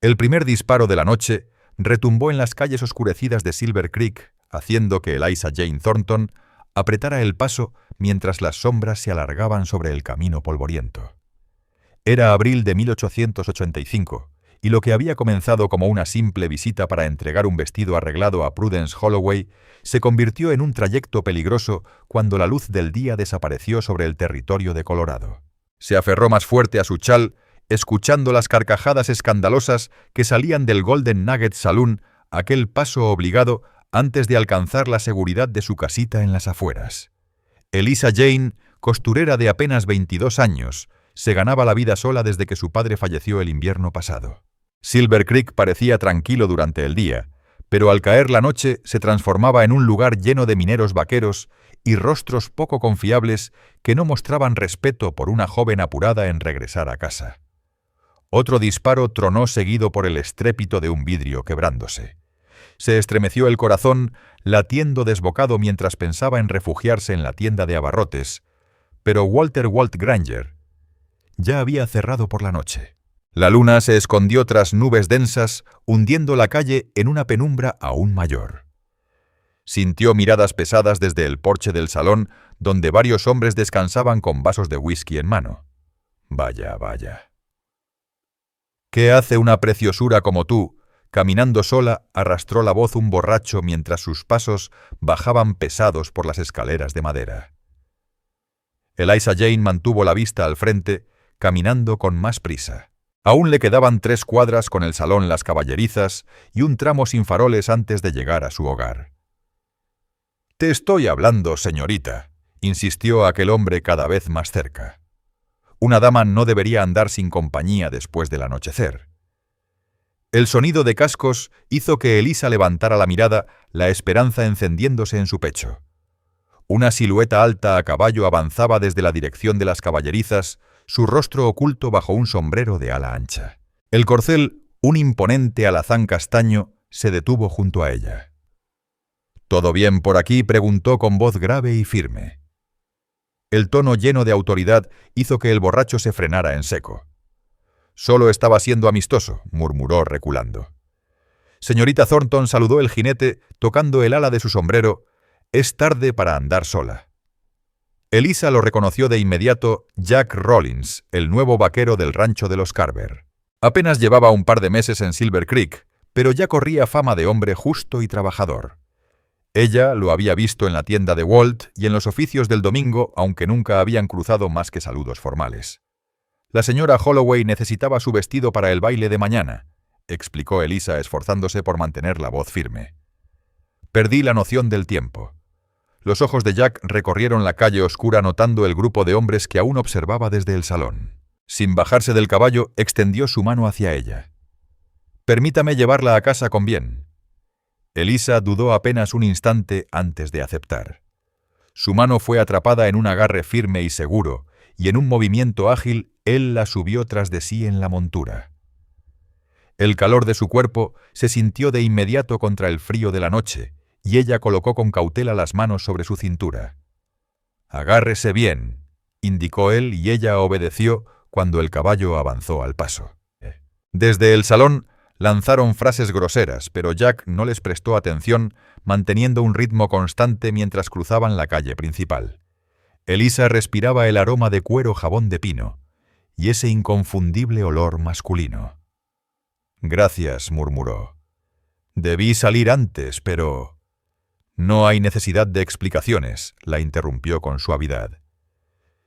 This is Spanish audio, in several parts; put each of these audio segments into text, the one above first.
El primer disparo de la noche retumbó en las calles oscurecidas de Silver Creek, haciendo que Eliza Jane Thornton apretara el paso mientras las sombras se alargaban sobre el camino polvoriento. Era abril de 1885, y lo que había comenzado como una simple visita para entregar un vestido arreglado a Prudence Holloway se convirtió en un trayecto peligroso cuando la luz del día desapareció sobre el territorio de Colorado. Se aferró más fuerte a su chal, escuchando las carcajadas escandalosas que salían del Golden Nugget Saloon, aquel paso obligado antes de alcanzar la seguridad de su casita en las afueras. Eliza Jane, costurera de apenas 22 años, se ganaba la vida sola desde que su padre falleció el invierno pasado. Silver Creek parecía tranquilo durante el día, pero al caer la noche se transformaba en un lugar lleno de mineros vaqueros y rostros poco confiables que no mostraban respeto por una joven apurada en regresar a casa. Otro disparo tronó seguido por el estrépito de un vidrio quebrándose. Se estremeció el corazón, latiendo desbocado mientras pensaba en refugiarse en la tienda de abarrotes, pero Walter Walt Granger ya había cerrado por la noche. La luna se escondió tras nubes densas, hundiendo la calle en una penumbra aún mayor. Sintió miradas pesadas desde el porche del salón, donde varios hombres descansaban con vasos de whisky en mano. Vaya, vaya. ¿Qué hace una preciosura como tú? Caminando sola, arrastró la voz un borracho mientras sus pasos bajaban pesados por las escaleras de madera. Eliza Jane mantuvo la vista al frente, caminando con más prisa. Aún le quedaban 3 cuadras con el salón Las Caballerizas y un tramo sin faroles antes de llegar a su hogar. «Te estoy hablando, señorita», insistió aquel hombre cada vez más cerca. Una dama no debería andar sin compañía después del anochecer. El sonido de cascos hizo que Eliza levantara la mirada, la esperanza encendiéndose en su pecho. Una silueta alta a caballo avanzaba desde la dirección de Las Caballerizas, su rostro oculto bajo un sombrero de ala ancha. El corcel, un imponente alazán castaño, se detuvo junto a ella. «¿Todo bien por aquí?», preguntó con voz grave y firme. El tono lleno de autoridad hizo que el borracho se frenara en seco. «Solo estaba siendo amistoso», murmuró reculando. Señorita Thornton, saludó el jinete, tocando el ala de su sombrero. «Es tarde para andar sola». Eliza lo reconoció de inmediato Jack Rollins, el nuevo vaquero del rancho de los Carver. Apenas llevaba un par de meses en Silver Creek, pero ya corría fama de hombre justo y trabajador. Ella lo había visto en la tienda de Walt y en los oficios del domingo, aunque nunca habían cruzado más que saludos formales. «La señora Holloway necesitaba su vestido para el baile de mañana», explicó Eliza esforzándose por mantener la voz firme. Perdí la noción del tiempo. Los ojos de Jack recorrieron la calle oscura notando el grupo de hombres que aún observaba desde el salón. Sin bajarse del caballo, extendió su mano hacia ella. «Permítame llevarla a casa con bien». Eliza dudó apenas un instante antes de aceptar. Su mano fue atrapada en un agarre firme y seguro, y en un movimiento ágil, él la subió tras de sí en la montura. El calor de su cuerpo se sintió de inmediato contra el frío de la noche, y ella colocó con cautela las manos sobre su cintura. «Agárrese bien», indicó él, y ella obedeció cuando el caballo avanzó al paso. Desde el salón lanzaron frases groseras, pero Jack no les prestó atención, manteniendo un ritmo constante mientras cruzaban la calle principal. Eliza respiraba el aroma de cuero jabón de pino y ese inconfundible olor masculino. «Gracias», murmuró. «Debí salir antes, pero...» «No hay necesidad de explicaciones», la interrumpió con suavidad.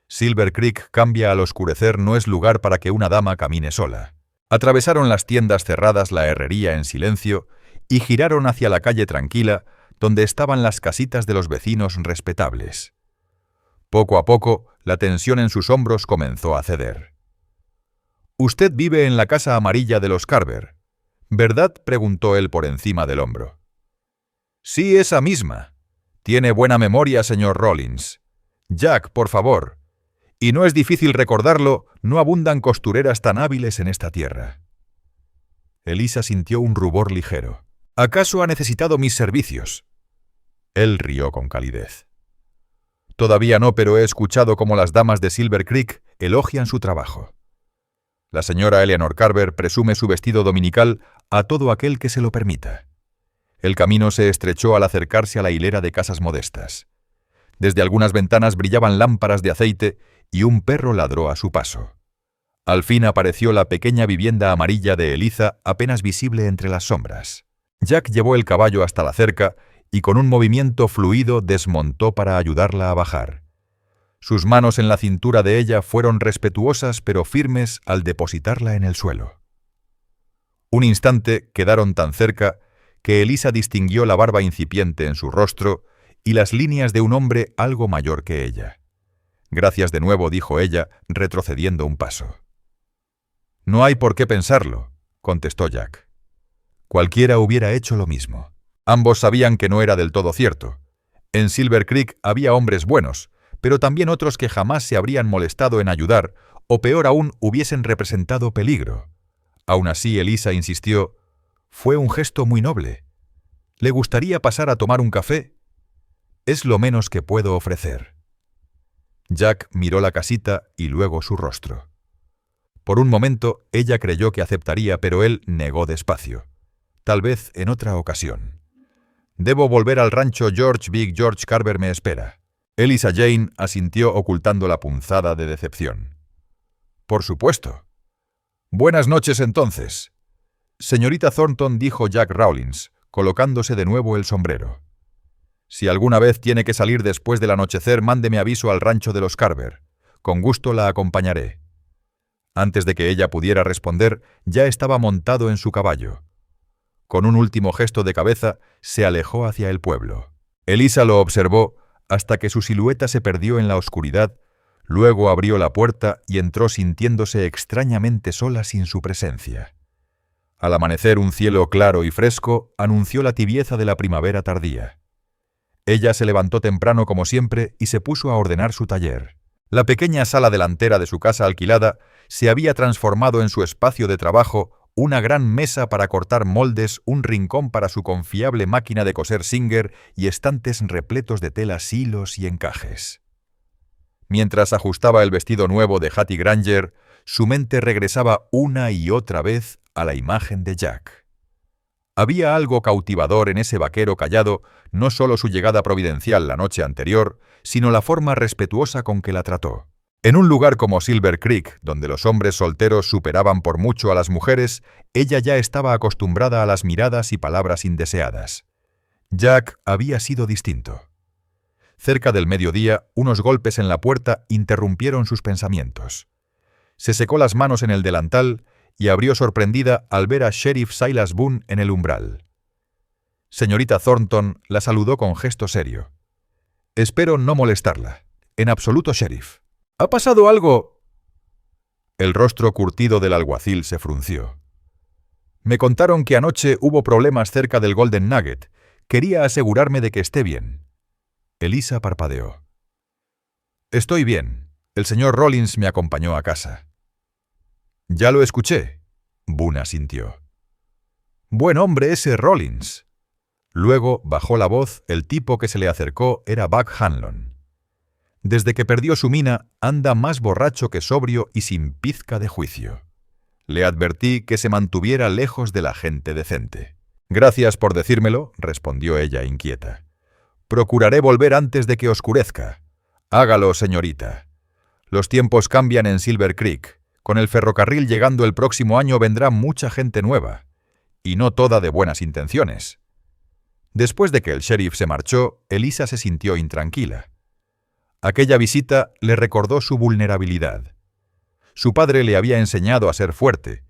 «Silver Creek cambia al oscurecer, no es lugar para que una dama camine sola». Atravesaron las tiendas cerradas, la herrería en silencio, y giraron hacia la calle tranquila, donde estaban las casitas de los vecinos respetables. Poco a poco, la tensión en sus hombros comenzó a ceder. «Usted vive en la casa amarilla de los Carver, ¿verdad?», preguntó él por encima del hombro. «Sí, esa misma. Tiene buena memoria, señor Rollins. Jack, por favor. Y no es difícil recordarlo, no abundan costureras tan hábiles en esta tierra». Eliza sintió un rubor ligero. «¿Acaso ha necesitado mis servicios?». Él rió con calidez. «Todavía no, pero he escuchado cómo las damas de Silver Creek elogian su trabajo». La señora Eleanor Carver presume su vestido dominical a todo aquel que se lo permita. El camino se estrechó al acercarse a la hilera de casas modestas. Desde algunas ventanas brillaban lámparas de aceite y un perro ladró a su paso. Al fin apareció la pequeña vivienda amarilla de Eliza, apenas visible entre las sombras. Jack llevó el caballo hasta la cerca y con un movimiento fluido desmontó para ayudarla a bajar. Sus manos en la cintura de ella fueron respetuosas pero firmes al depositarla en el suelo. Un instante quedaron tan cerca que Eliza distinguió la barba incipiente en su rostro y las líneas de un hombre algo mayor que ella. «Gracias de nuevo», dijo ella, retrocediendo un paso. «No hay por qué pensarlo», contestó Jack. Cualquiera hubiera hecho lo mismo. Ambos sabían que no era del todo cierto. En Silver Creek había hombres buenos, pero también otros que jamás se habrían molestado en ayudar, o peor aún, hubiesen representado peligro. Aún así, Eliza insistió: «Fue un gesto muy noble. ¿Le gustaría pasar a tomar un café? Es lo menos que puedo ofrecer». Jack miró la casita y luego su rostro. Por un momento, ella creyó que aceptaría, pero él negó despacio. «Tal vez en otra ocasión. Debo volver al rancho George. Big George Carver me espera». Eliza Jane asintió ocultando la punzada de decepción. «Por supuesto. Buenas noches entonces». «Señorita Thornton», dijo Jack Rawlins, colocándose de nuevo el sombrero. «Si alguna vez tiene que salir después del anochecer, mándeme aviso al rancho de los Carver. Con gusto la acompañaré». Antes de que ella pudiera responder, ya estaba montado en su caballo. Con un último gesto de cabeza, se alejó hacia el pueblo. Eliza lo observó hasta que su silueta se perdió en la oscuridad, luego abrió la puerta y entró sintiéndose extrañamente sola sin su presencia. Al amanecer, un cielo claro y fresco anunció la tibieza de la primavera tardía. Ella se levantó temprano como siempre y se puso a ordenar su taller. La pequeña sala delantera de su casa alquilada se había transformado en su espacio de trabajo, una gran mesa para cortar moldes, un rincón para su confiable máquina de coser Singer y estantes repletos de telas, hilos y encajes. Mientras ajustaba el vestido nuevo de Hattie Granger, su mente regresaba una y otra vez a la imagen de Jack. Había algo cautivador en ese vaquero callado, no solo su llegada providencial la noche anterior, sino la forma respetuosa con que la trató. En un lugar como Silver Creek, donde los hombres solteros superaban por mucho a las mujeres, ella ya estaba acostumbrada a las miradas y palabras indeseadas. Jack había sido distinto. Cerca del mediodía, unos golpes en la puerta interrumpieron sus pensamientos. Se secó las manos en el delantal y abrió sorprendida al ver a Sheriff Silas Boone en el umbral. Señorita Thornton la saludó con gesto serio. «Espero no molestarla. En absoluto, sheriff». «¿Ha pasado algo?» El rostro curtido del alguacil se frunció. «Me contaron que anoche hubo problemas cerca del Golden Nugget. Quería asegurarme de que esté bien». Eliza parpadeó. «Estoy bien. El señor Rollins me acompañó a casa». «Ya lo escuché», Boone asintió. «Buen hombre ese Rollins». Luego bajó la voz. El tipo que se le acercó era Buck Hanlon. «Desde que perdió su mina, anda más borracho que sobrio y sin pizca de juicio. Le advertí que se mantuviera lejos de la gente decente». «Gracias por decírmelo», respondió ella inquieta. «Procuraré volver antes de que oscurezca». «Hágalo, señorita. Los tiempos cambian en Silver Creek. Con el ferrocarril llegando el próximo año vendrá mucha gente nueva, y no toda de buenas intenciones». Después de que el sheriff se marchó, Eliza se sintió intranquila. Aquella visita le recordó su vulnerabilidad. Su padre le había enseñado a ser fuerte,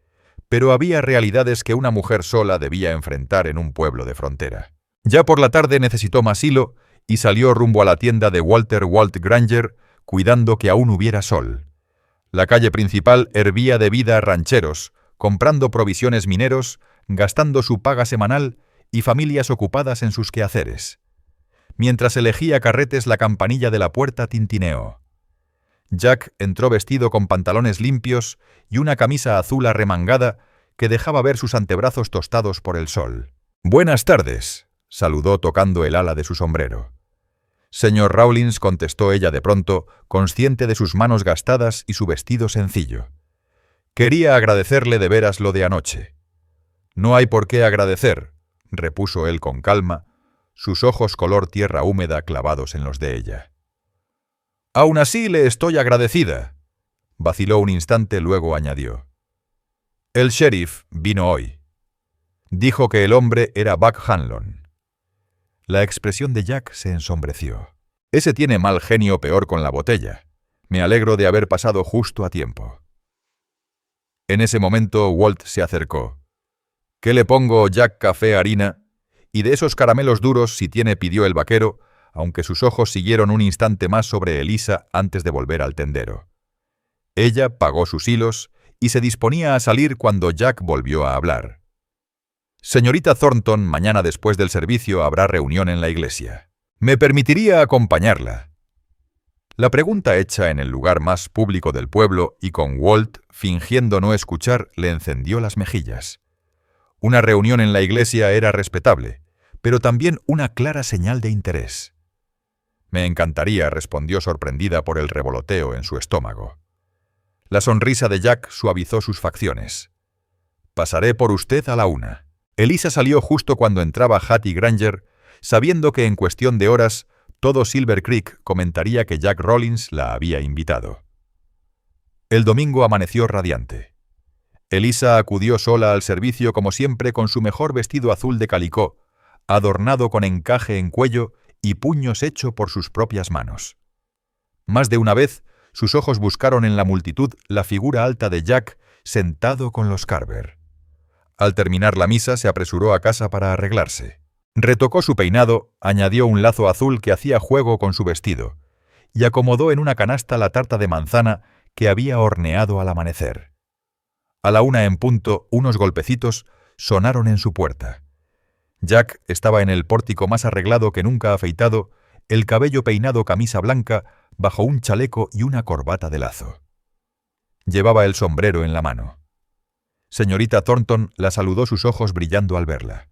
pero había realidades que una mujer sola debía enfrentar en un pueblo de frontera. Ya por la tarde necesitó más hilo y salió rumbo a la tienda de Walter Walt Granger, cuidando que aún hubiera sol. La calle principal hervía de vida a rancheros, comprando provisiones mineros, gastando su paga semanal y familias ocupadas en sus quehaceres. Mientras elegía carretes, la campanilla de la puerta tintineó. Jack entró vestido con pantalones limpios y una camisa azul arremangada que dejaba ver sus antebrazos tostados por el sol. «Buenas tardes», saludó tocando el ala de su sombrero. «Señor Rawlins», contestó ella de pronto, consciente de sus manos gastadas y su vestido sencillo. Quería agradecerle de veras lo de anoche. No hay por qué agradecer, repuso él con calma, sus ojos color tierra húmeda clavados en los de ella. Aún así le estoy agradecida, vaciló un instante, luego añadió. El sheriff vino hoy. Dijo que el hombre era Buck Hanlon. La expresión de Jack se ensombreció. Ese tiene mal genio peor con la botella. Me alegro de haber pasado justo a tiempo. En ese momento Walt se acercó. ¿Qué le pongo, Jack? Café, harina? Y de esos caramelos duros, si tiene, pidió el vaquero, aunque sus ojos siguieron un instante más sobre Elisa antes de volver al tendero. Ella pagó sus hilos y se disponía a salir cuando Jack volvió a hablar. Señorita Thornton, mañana después del servicio habrá reunión en la iglesia. ¿Me permitiría acompañarla? La pregunta hecha en el lugar más público del pueblo y con Walt, fingiendo no escuchar, le encendió las mejillas. Una reunión en la iglesia era respetable, pero también una clara señal de interés. Me encantaría, respondió sorprendida por el revoloteo en su estómago. La sonrisa de Jack suavizó sus facciones. Pasaré por usted a la 1. Elisa salió justo cuando entraba Hattie Granger, sabiendo que en cuestión de horas todo Silver Creek comentaría que Jack Rollins la había invitado. El domingo amaneció radiante. Elisa acudió sola al servicio como siempre con su mejor vestido azul de calicó, adornado con encaje en cuello y puños hecho por sus propias manos. Más de una vez, sus ojos buscaron en la multitud la figura alta de Jack sentado con los Carver. Al terminar la misa se apresuró a casa para arreglarse. Retocó su peinado, añadió un lazo azul que hacía juego con su vestido y acomodó en una canasta la tarta de manzana que había horneado al amanecer. A la 1 en punto, unos golpecitos sonaron en su puerta. Jack estaba en el pórtico más arreglado que nunca afeitado, el cabello peinado camisa blanca, bajo un chaleco y una corbata de lazo. Llevaba el sombrero en la mano. Señorita Thornton la saludó, sus ojos brillando al verla.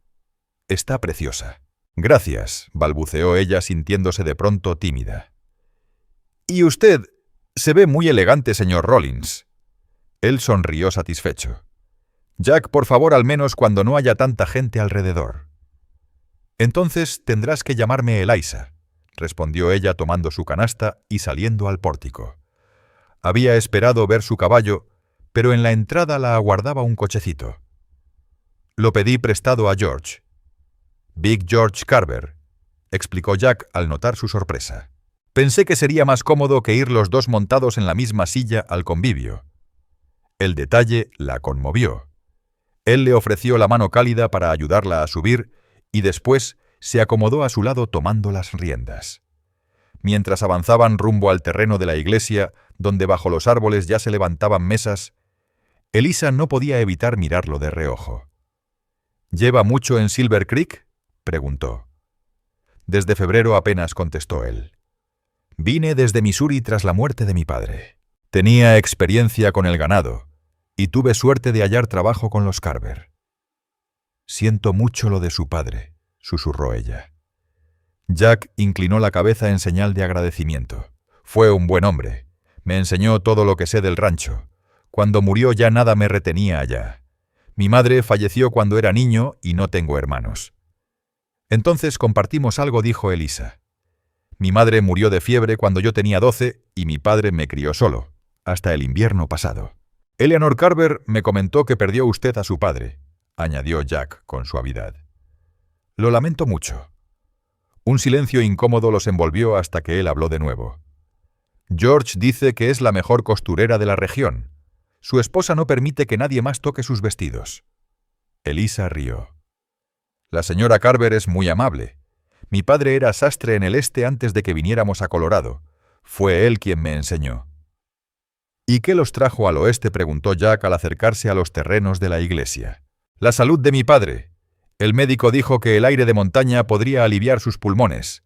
Está preciosa. Gracias, balbuceó ella sintiéndose de pronto tímida. Y usted se ve muy elegante, señor Rollins. Él sonrió satisfecho. Jack, por favor, al menos cuando no haya tanta gente alrededor. Entonces tendrás que llamarme Eliza, respondió ella tomando su canasta y saliendo al pórtico. Había esperado ver su caballo, pero en la entrada la aguardaba un cochecito. Lo pedí prestado a George. Big George Carver, explicó Jack al notar su sorpresa. Pensé que sería más cómodo que ir los dos montados en la misma silla al convivio. El detalle la conmovió. Él le ofreció la mano cálida para ayudarla a subir y después se acomodó a su lado tomando las riendas. Mientras avanzaban rumbo al terreno de la iglesia, donde bajo los árboles ya se levantaban mesas, Elisa no podía evitar mirarlo de reojo. ¿Lleva mucho en Silver Creek?, preguntó. Desde febrero apenas, contestó él. Vine desde Missouri tras la muerte de mi padre. Tenía experiencia con el ganado y tuve suerte de hallar trabajo con los Carver. Siento mucho lo de su padre, susurró ella. Jack inclinó la cabeza en señal de agradecimiento. Fue un buen hombre. Me enseñó todo lo que sé del rancho. Cuando murió ya nada me retenía allá. Mi madre falleció cuando era niño y no tengo hermanos. Entonces compartimos algo, dijo Elisa. Mi madre murió de fiebre cuando yo tenía 12 y mi padre me crió solo, hasta el invierno pasado. Eleanor Carver me comentó que perdió usted a su padre, añadió Jack con suavidad. Lo lamento mucho. Un silencio incómodo los envolvió hasta que él habló de nuevo. George dice que es la mejor costurera de la región. Su esposa no permite que nadie más toque sus vestidos. Elisa rió. La señora Carver es muy amable. Mi padre era sastre en el este antes de que viniéramos a Colorado. Fue él quien me enseñó. ¿Y qué los trajo al oeste?, preguntó Jack al acercarse a los terrenos de la iglesia. La salud de mi padre. El médico dijo que el aire de montaña podría aliviar sus pulmones.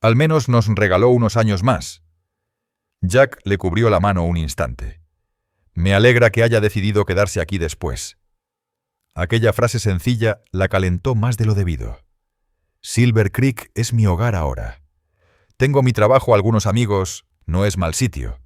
Al menos nos regaló unos años más. Jack le cubrió la mano un instante. Me alegra que haya decidido quedarse aquí después. Aquella frase sencilla la calentó más de lo debido. Silver Creek es mi hogar ahora. Tengo mi trabajo, algunos amigos, no es mal sitio.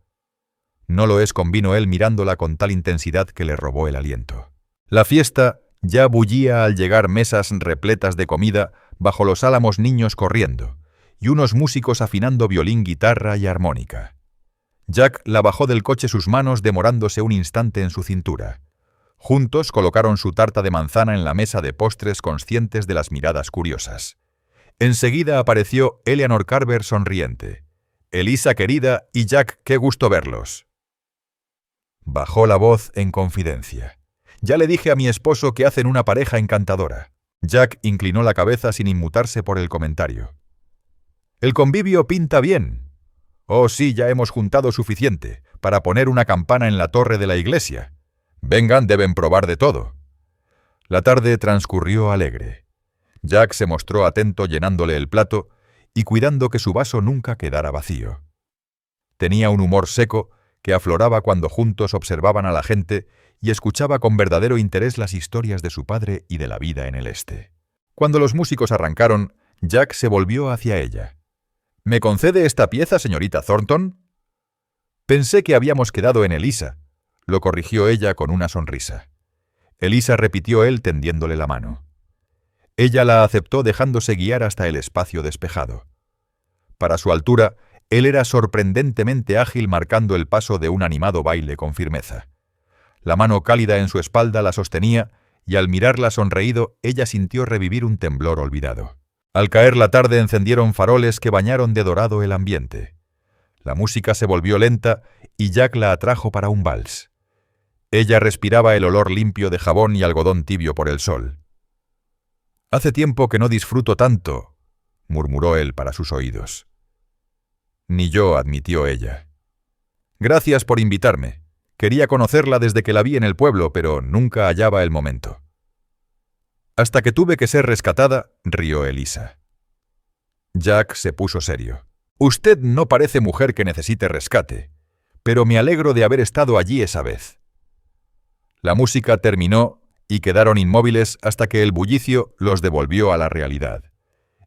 No lo es, convino él mirándola con tal intensidad que le robó el aliento. La fiesta ya bullía al llegar mesas repletas de comida, bajo los álamos niños corriendo, y unos músicos afinando violín, guitarra y armónica. Jack la bajó del coche sus manos demorándose un instante en su cintura. Juntos colocaron su tarta de manzana en la mesa de postres conscientes de las miradas curiosas. Enseguida apareció Eleanor Carver sonriente. «Elisa querida y Jack, qué gusto verlos». Bajó la voz en confidencia. «Ya le dije a mi esposo que hacen una pareja encantadora». Jack inclinó la cabeza sin inmutarse por el comentario. «El convivio pinta bien». «Oh sí, ya hemos juntado suficiente para poner una campana en la torre de la iglesia. Vengan, deben probar de todo». La tarde transcurrió alegre. Jack se mostró atento llenándole el plato y cuidando que su vaso nunca quedara vacío. Tenía un humor seco que afloraba cuando juntos observaban a la gente y escuchaba con verdadero interés las historias de su padre y de la vida en el este. Cuando los músicos arrancaron, Jack se volvió hacia ella. «¿Me concede esta pieza, señorita Thornton?» «Pensé que habíamos quedado en Elisa», lo corrigió ella con una sonrisa. «Elisa», repitió él tendiéndole la mano. Ella la aceptó dejándose guiar hasta el espacio despejado. Para su altura, él era sorprendentemente ágil marcando el paso de un animado baile con firmeza. La mano cálida en su espalda la sostenía y al mirarla sonreído, ella sintió revivir un temblor olvidado. Al caer la tarde encendieron faroles que bañaron de dorado el ambiente. La música se volvió lenta y Jack la atrajo para un vals. Ella respiraba el olor limpio de jabón y algodón tibio por el sol. «Hace tiempo que no disfruto tanto», murmuró él para sus oídos. «Ni yo», admitió ella. «Gracias por invitarme. Quería conocerla desde que la vi en el pueblo, pero nunca hallaba el momento». «Hasta que tuve que ser rescatada», rió Elisa. Jack se puso serio. «Usted no parece mujer que necesite rescate, pero me alegro de haber estado allí esa vez». La música terminó y quedaron inmóviles hasta que el bullicio los devolvió a la realidad.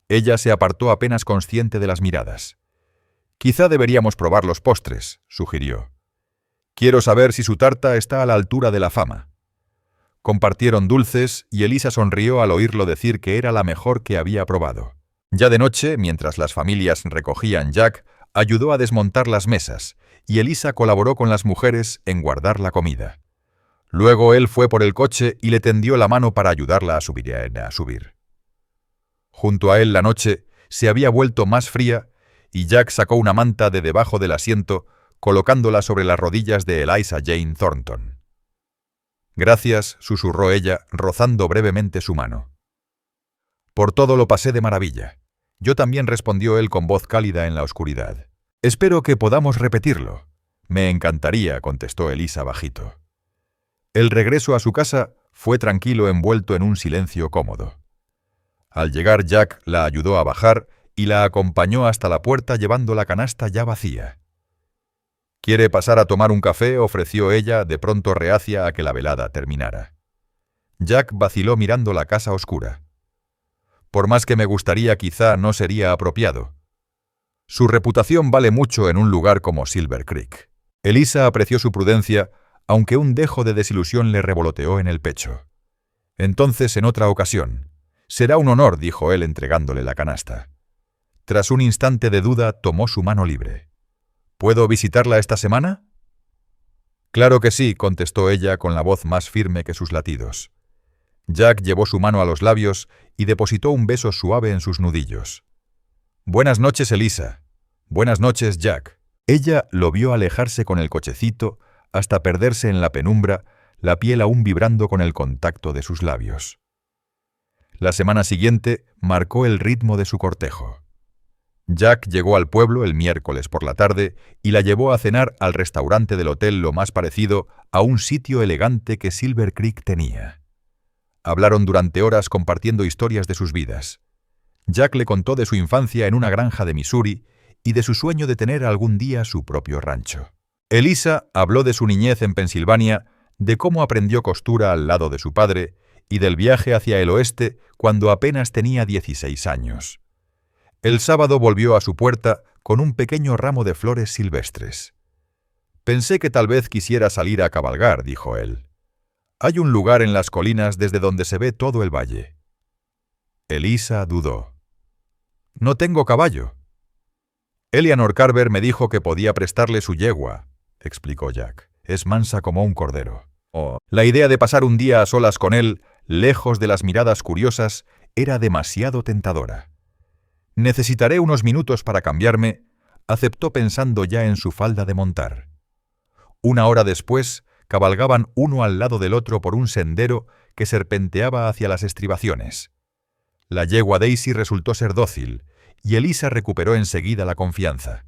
Ella se apartó apenas consciente de las miradas. «Quizá deberíamos probar los postres», sugirió. «Quiero saber si su tarta está a la altura de la fama». Compartieron dulces y Elisa sonrió al oírlo decir que era la mejor que había probado. Ya de noche, mientras las familias recogían, Jack ayudó a desmontar las mesas y Elisa colaboró con las mujeres en guardar la comida. Luego él fue por el coche y le tendió la mano para ayudarla a subir. Junto a él la noche se había vuelto más fría y Jack sacó una manta de debajo del asiento, colocándola sobre las rodillas de Eliza Jane Thornton. «Gracias», susurró ella, rozando brevemente su mano. «Por todo lo pasé de maravilla». «Yo también», respondió él con voz cálida en la oscuridad. «Espero que podamos repetirlo». «Me encantaría», contestó Elisa bajito. El regreso a su casa fue tranquilo, envuelto en un silencio cómodo. Al llegar, Jack la ayudó a bajar y la acompañó hasta la puerta llevando la canasta ya vacía. «¿Quiere pasar a tomar un café?», ofreció ella, de pronto reacia a que la velada terminara. Jack vaciló mirando la casa oscura. «Por más que me gustaría, quizá no sería apropiado. Su reputación vale mucho en un lugar como Silver Creek». Elisa apreció su prudencia, aunque un dejo de desilusión le revoloteó en el pecho. «Entonces, en otra ocasión. Será un honor», dijo él entregándole la canasta. Tras un instante de duda, tomó su mano libre. «¿Puedo visitarla esta semana?» «Claro que sí», contestó ella con la voz más firme que sus latidos. Jack llevó su mano a los labios y depositó un beso suave en sus nudillos. «Buenas noches, Elisa». «Buenas noches, Jack». Ella lo vio alejarse con el cochecito hasta perderse en la penumbra, la piel aún vibrando con el contacto de sus labios. La semana siguiente marcó el ritmo de su cortejo. Jack llegó al pueblo el miércoles por la tarde y la llevó a cenar al restaurante del hotel lo más parecido a un sitio elegante que Silver Creek tenía. Hablaron durante horas compartiendo historias de sus vidas. Jack le contó de su infancia en una granja de Missouri y de su sueño de tener algún día su propio rancho. Elisa habló de su niñez en Pensilvania, de cómo aprendió costura al lado de su padre y del viaje hacia el oeste cuando apenas tenía 16 años. El sábado volvió a su puerta con un pequeño ramo de flores silvestres. Pensé que tal vez quisiera salir a cabalgar, dijo él. Hay un lugar en las colinas desde donde se ve todo el valle. Elisa dudó. No tengo caballo. Eleanor Carver me dijo que podía prestarle su yegua, explicó Jack. Es mansa como un cordero. La idea de pasar un día a solas con él, lejos de las miradas curiosas, era demasiado tentadora. Necesitaré unos minutos para cambiarme, aceptó pensando ya en su falda de montar. Una hora después, cabalgaban uno al lado del otro por un sendero que serpenteaba hacia las estribaciones. La yegua Daisy resultó ser dócil, y Elisa recuperó enseguida la confianza.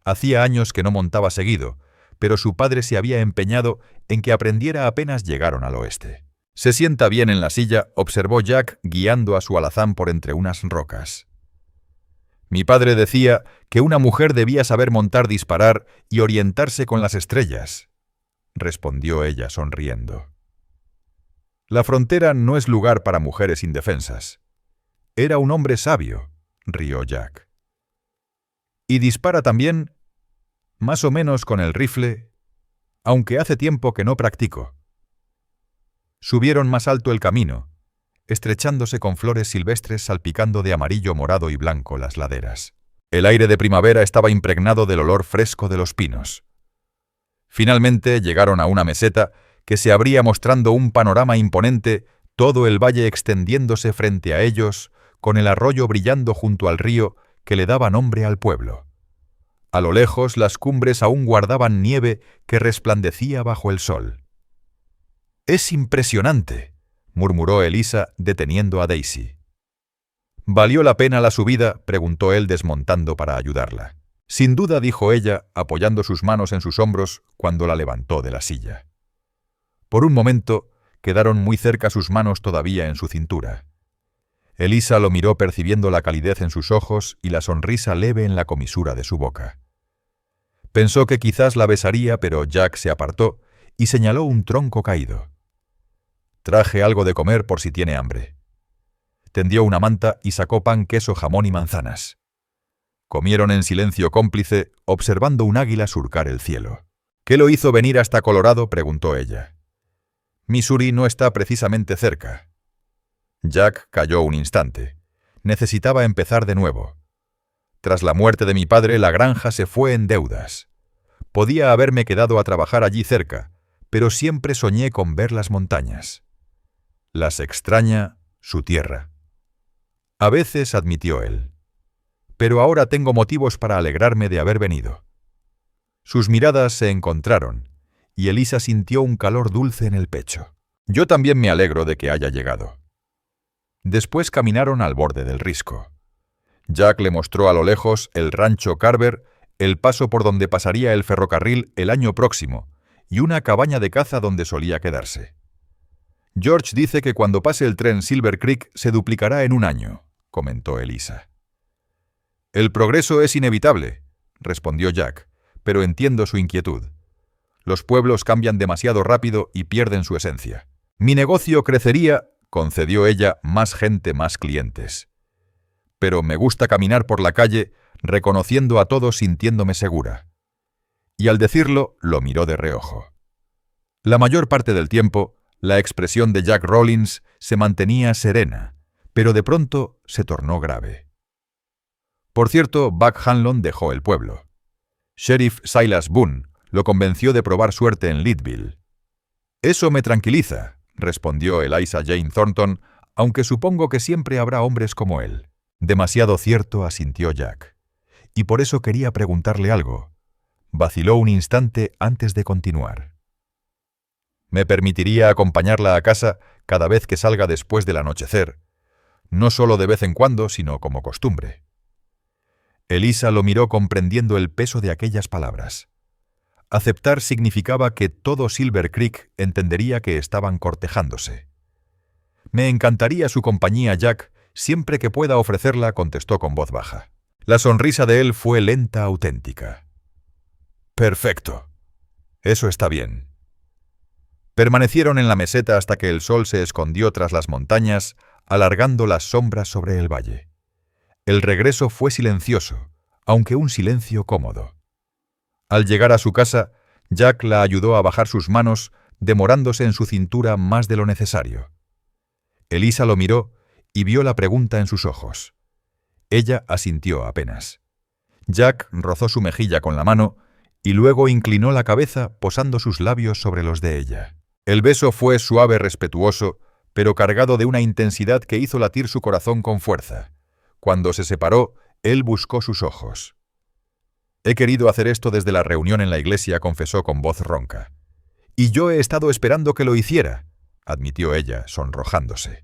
Hacía años que no montaba seguido, pero su padre se había empeñado en que aprendiera apenas llegaron al oeste. «Se sienta bien en la silla», observó Jack guiando a su alazán por entre unas rocas. «Mi padre decía que una mujer debía saber montar, disparar y orientarse con las estrellas», respondió ella sonriendo. «La frontera no es lugar para mujeres indefensas». «Era un hombre sabio», rió Jack. «¿Y dispara también?» «Más o menos con el rifle, aunque hace tiempo que no practico». Subieron más alto el camino, estrechándose con flores silvestres salpicando de amarillo, morado y blanco las laderas. El aire de primavera estaba impregnado del olor fresco de los pinos. Finalmente llegaron a una meseta que se abría mostrando un panorama imponente, todo el valle extendiéndose frente a ellos, con el arroyo brillando junto al río que le daba nombre al pueblo. A lo lejos las cumbres aún guardaban nieve que resplandecía bajo el sol. «Es impresionante», murmuró Elisa deteniendo a Daisy. «¿Valió la pena la subida?», preguntó él desmontando para ayudarla. «Sin duda», dijo ella, apoyando sus manos en sus hombros cuando la levantó de la silla. Por un momento quedaron muy cerca sus manos todavía en su cintura. Elisa lo miró percibiendo la calidez en sus ojos y la sonrisa leve en la comisura de su boca. Pensó que quizás la besaría, pero Jack se apartó y señaló un tronco caído. «Traje algo de comer por si tiene hambre». Tendió una manta y sacó pan, queso, jamón y manzanas. Comieron en silencio cómplice, observando un águila surcar el cielo. «¿Qué lo hizo venir hasta Colorado?», preguntó ella. «Missouri no está precisamente cerca». Jack calló un instante. Necesitaba empezar de nuevo. Tras la muerte de mi padre, la granja se fue en deudas. Podía haberme quedado a trabajar allí cerca, pero siempre soñé con ver las montañas. Las extraña su tierra. A veces, admitió él. Pero ahora tengo motivos para alegrarme de haber venido. Sus miradas se encontraron, y Elisa sintió un calor dulce en el pecho. Yo también me alegro de que haya llegado. Después caminaron al borde del risco. Jack le mostró a lo lejos el rancho Carver, el paso por donde pasaría el ferrocarril el año próximo, y una cabaña de caza donde solía quedarse. «George dice que cuando pase el tren Silver Creek se duplicará en un año», comentó Elisa. «El progreso es inevitable», respondió Jack, «pero entiendo su inquietud. Los pueblos cambian demasiado rápido y pierden su esencia. Mi negocio crecería», concedió ella, «más gente, más clientes. Pero me gusta caminar por la calle, reconociendo a todos, sintiéndome segura». Y al decirlo, lo miró de reojo. La mayor parte del tiempo, la expresión de Jack Rollins se mantenía serena, pero de pronto se tornó grave. Por cierto, Buck Hanlon dejó el pueblo. Sheriff Silas Boone lo convenció de probar suerte en Leadville. «Eso me tranquiliza», respondió Eliza Jane Thornton, «aunque supongo que siempre habrá hombres como él». «Demasiado cierto», asintió Jack. «Y por eso quería preguntarle algo». Vaciló un instante antes de continuar. «¿Me permitiría acompañarla a casa cada vez que salga después del anochecer? No solo de vez en cuando, sino como costumbre». Elisa lo miró comprendiendo el peso de aquellas palabras. Aceptar significaba que todo Silver Creek entendería que estaban cortejándose. «Me encantaría su compañía, Jack, siempre que pueda ofrecerla», contestó con voz baja. La sonrisa de él fue lenta, auténtica. «Perfecto. Eso está bien». Permanecieron en la meseta hasta que el sol se escondió tras las montañas, alargando las sombras sobre el valle. El regreso fue silencioso, aunque un silencio cómodo. Al llegar a su casa, Jack la ayudó a bajar sus manos, demorándose en su cintura más de lo necesario. Elisa lo miró y vio la pregunta en sus ojos. Ella asintió apenas. Jack rozó su mejilla con la mano y luego inclinó la cabeza posando sus labios sobre los de ella. El beso fue suave, respetuoso, pero cargado de una intensidad que hizo latir su corazón con fuerza. Cuando se separó, él buscó sus ojos. «He querido hacer esto desde la reunión en la iglesia», confesó con voz ronca. «Y yo he estado esperando que lo hiciera», admitió ella, sonrojándose.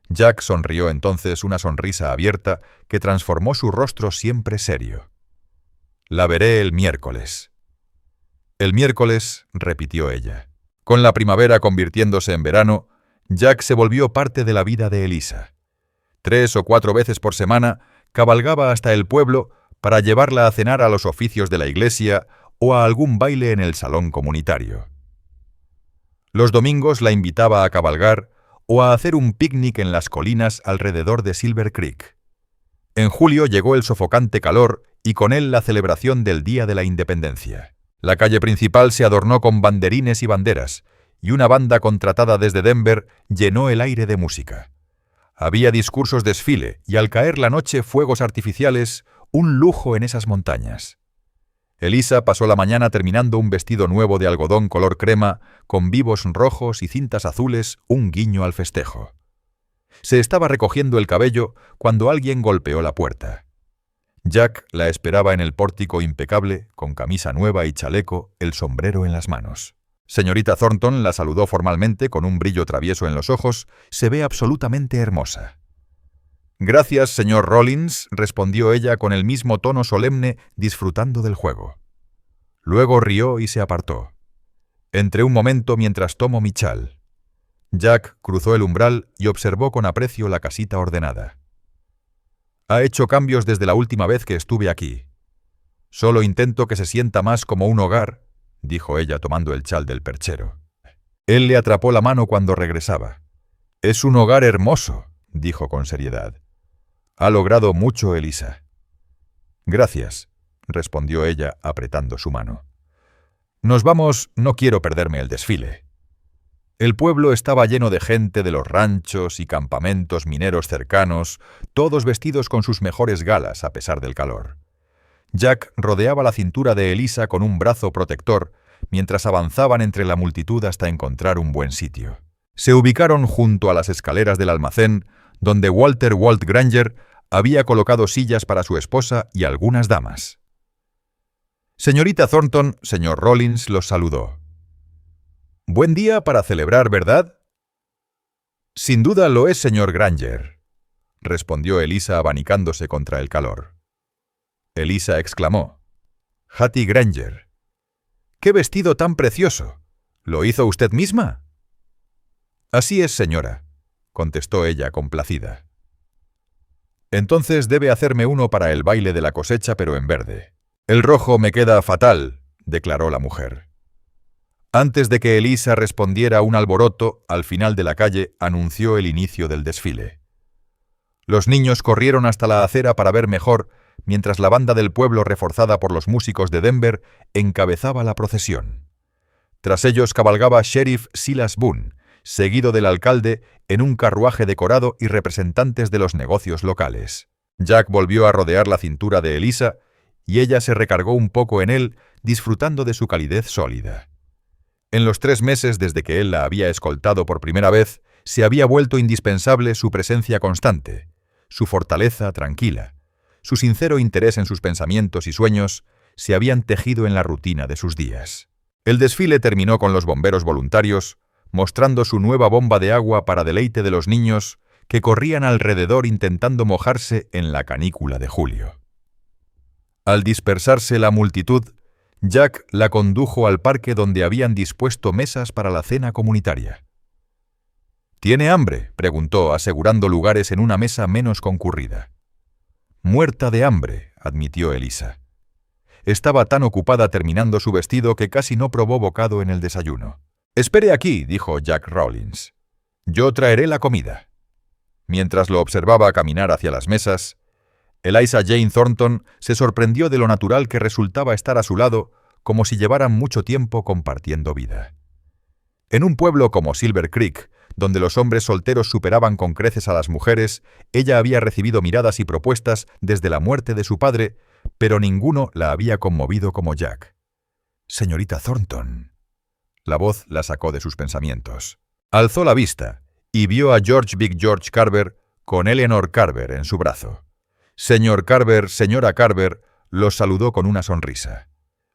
Jack sonrió entonces una sonrisa abierta que transformó su rostro siempre serio. «La veré el miércoles». «El miércoles», repitió ella. Con la primavera convirtiéndose en verano, Jack se volvió parte de la vida de Elisa. 3 o 4 veces por semana cabalgaba hasta el pueblo para llevarla a cenar a los oficios de la iglesia o a algún baile en el salón comunitario. Los domingos la invitaba a cabalgar o a hacer un picnic en las colinas alrededor de Silver Creek. En julio llegó el sofocante calor y con él la celebración del Día de la Independencia. La calle principal se adornó con banderines y banderas, y una banda contratada desde Denver llenó el aire de música. Había discursos desfile y al caer la noche fuegos artificiales, un lujo en esas montañas. Elisa pasó la mañana terminando un vestido nuevo de algodón color crema, con vivos rojos y cintas azules, un guiño al festejo. Se estaba recogiendo el cabello cuando alguien golpeó la puerta. Jack la esperaba en el pórtico impecable, con camisa nueva y chaleco, el sombrero en las manos. Señorita Thornton la saludó formalmente con un brillo travieso en los ojos. «Se ve absolutamente hermosa». «Gracias, señor Rollins», respondió ella con el mismo tono solemne, disfrutando del juego. Luego rió y se apartó. «Entré un momento mientras tomo mi chal». Jack cruzó el umbral y observó con aprecio la casita ordenada. «Ha hecho cambios desde la última vez que estuve aquí. Solo intento que se sienta más como un hogar», dijo ella tomando el chal del perchero. Él le atrapó la mano cuando regresaba. «Es un hogar hermoso», dijo con seriedad. «Ha logrado mucho, Elisa». «Gracias», respondió ella apretando su mano. «Nos vamos, no quiero perderme el desfile». El pueblo estaba lleno de gente de los ranchos y campamentos mineros cercanos, todos vestidos con sus mejores galas a pesar del calor. Jack rodeaba la cintura de Elisa con un brazo protector, mientras avanzaban entre la multitud hasta encontrar un buen sitio. Se ubicaron junto a las escaleras del almacén, donde Walter Walt Granger había colocado sillas para su esposa y algunas damas. «Señorita Thornton», señor Rollins los saludó. «Buen día para celebrar, ¿verdad?» «Sin duda lo es, señor Granger», respondió Elisa abanicándose contra el calor. Elisa exclamó: «Hattie Granger». «¡Qué vestido tan precioso! ¿Lo hizo usted misma?» «Así es, señora», contestó ella complacida. «Entonces debe hacerme uno para el baile de la cosecha, pero en verde». «El rojo me queda fatal», declaró la mujer. Antes de que Elisa respondiera, un alboroto, al final de la calle, anunció el inicio del desfile. Los niños corrieron hasta la acera para ver mejor, mientras la banda del pueblo, reforzada por los músicos de Denver, encabezaba la procesión. Tras ellos cabalgaba Sheriff Silas Boone, seguido del alcalde, en un carruaje decorado y representantes de los negocios locales. Jack volvió a rodear la cintura de Elisa, y ella se recargó un poco en él, disfrutando de su calidez sólida. En los 3 meses desde que él la había escoltado por primera vez, se había vuelto indispensable su presencia constante, su fortaleza tranquila, su sincero interés en sus pensamientos y sueños se habían tejido en la rutina de sus días. El desfile terminó con los bomberos voluntarios, mostrando su nueva bomba de agua para deleite de los niños que corrían alrededor intentando mojarse en la canícula de julio. Al dispersarse la multitud, Jack la condujo al parque donde habían dispuesto mesas para la cena comunitaria. «¿Tiene hambre?», preguntó, asegurando lugares en una mesa menos concurrida. «Muerta de hambre», admitió Elisa. Estaba tan ocupada terminando su vestido que casi no probó bocado en el desayuno. «Espere aquí», dijo Jack Rollins. «Yo traeré la comida». Mientras lo observaba caminar hacia las mesas, Eliza Jane Thornton se sorprendió de lo natural que resultaba estar a su lado, como si llevaran mucho tiempo compartiendo vida. En un pueblo como Silver Creek, donde los hombres solteros superaban con creces a las mujeres, ella había recibido miradas y propuestas desde la muerte de su padre, pero ninguno la había conmovido como Jack. «Señorita Thornton». La voz la sacó de sus pensamientos. Alzó la vista y vio a George Big George Carver con Eleanor Carver en su brazo. «Señor Carver, señora Carver», los saludó con una sonrisa.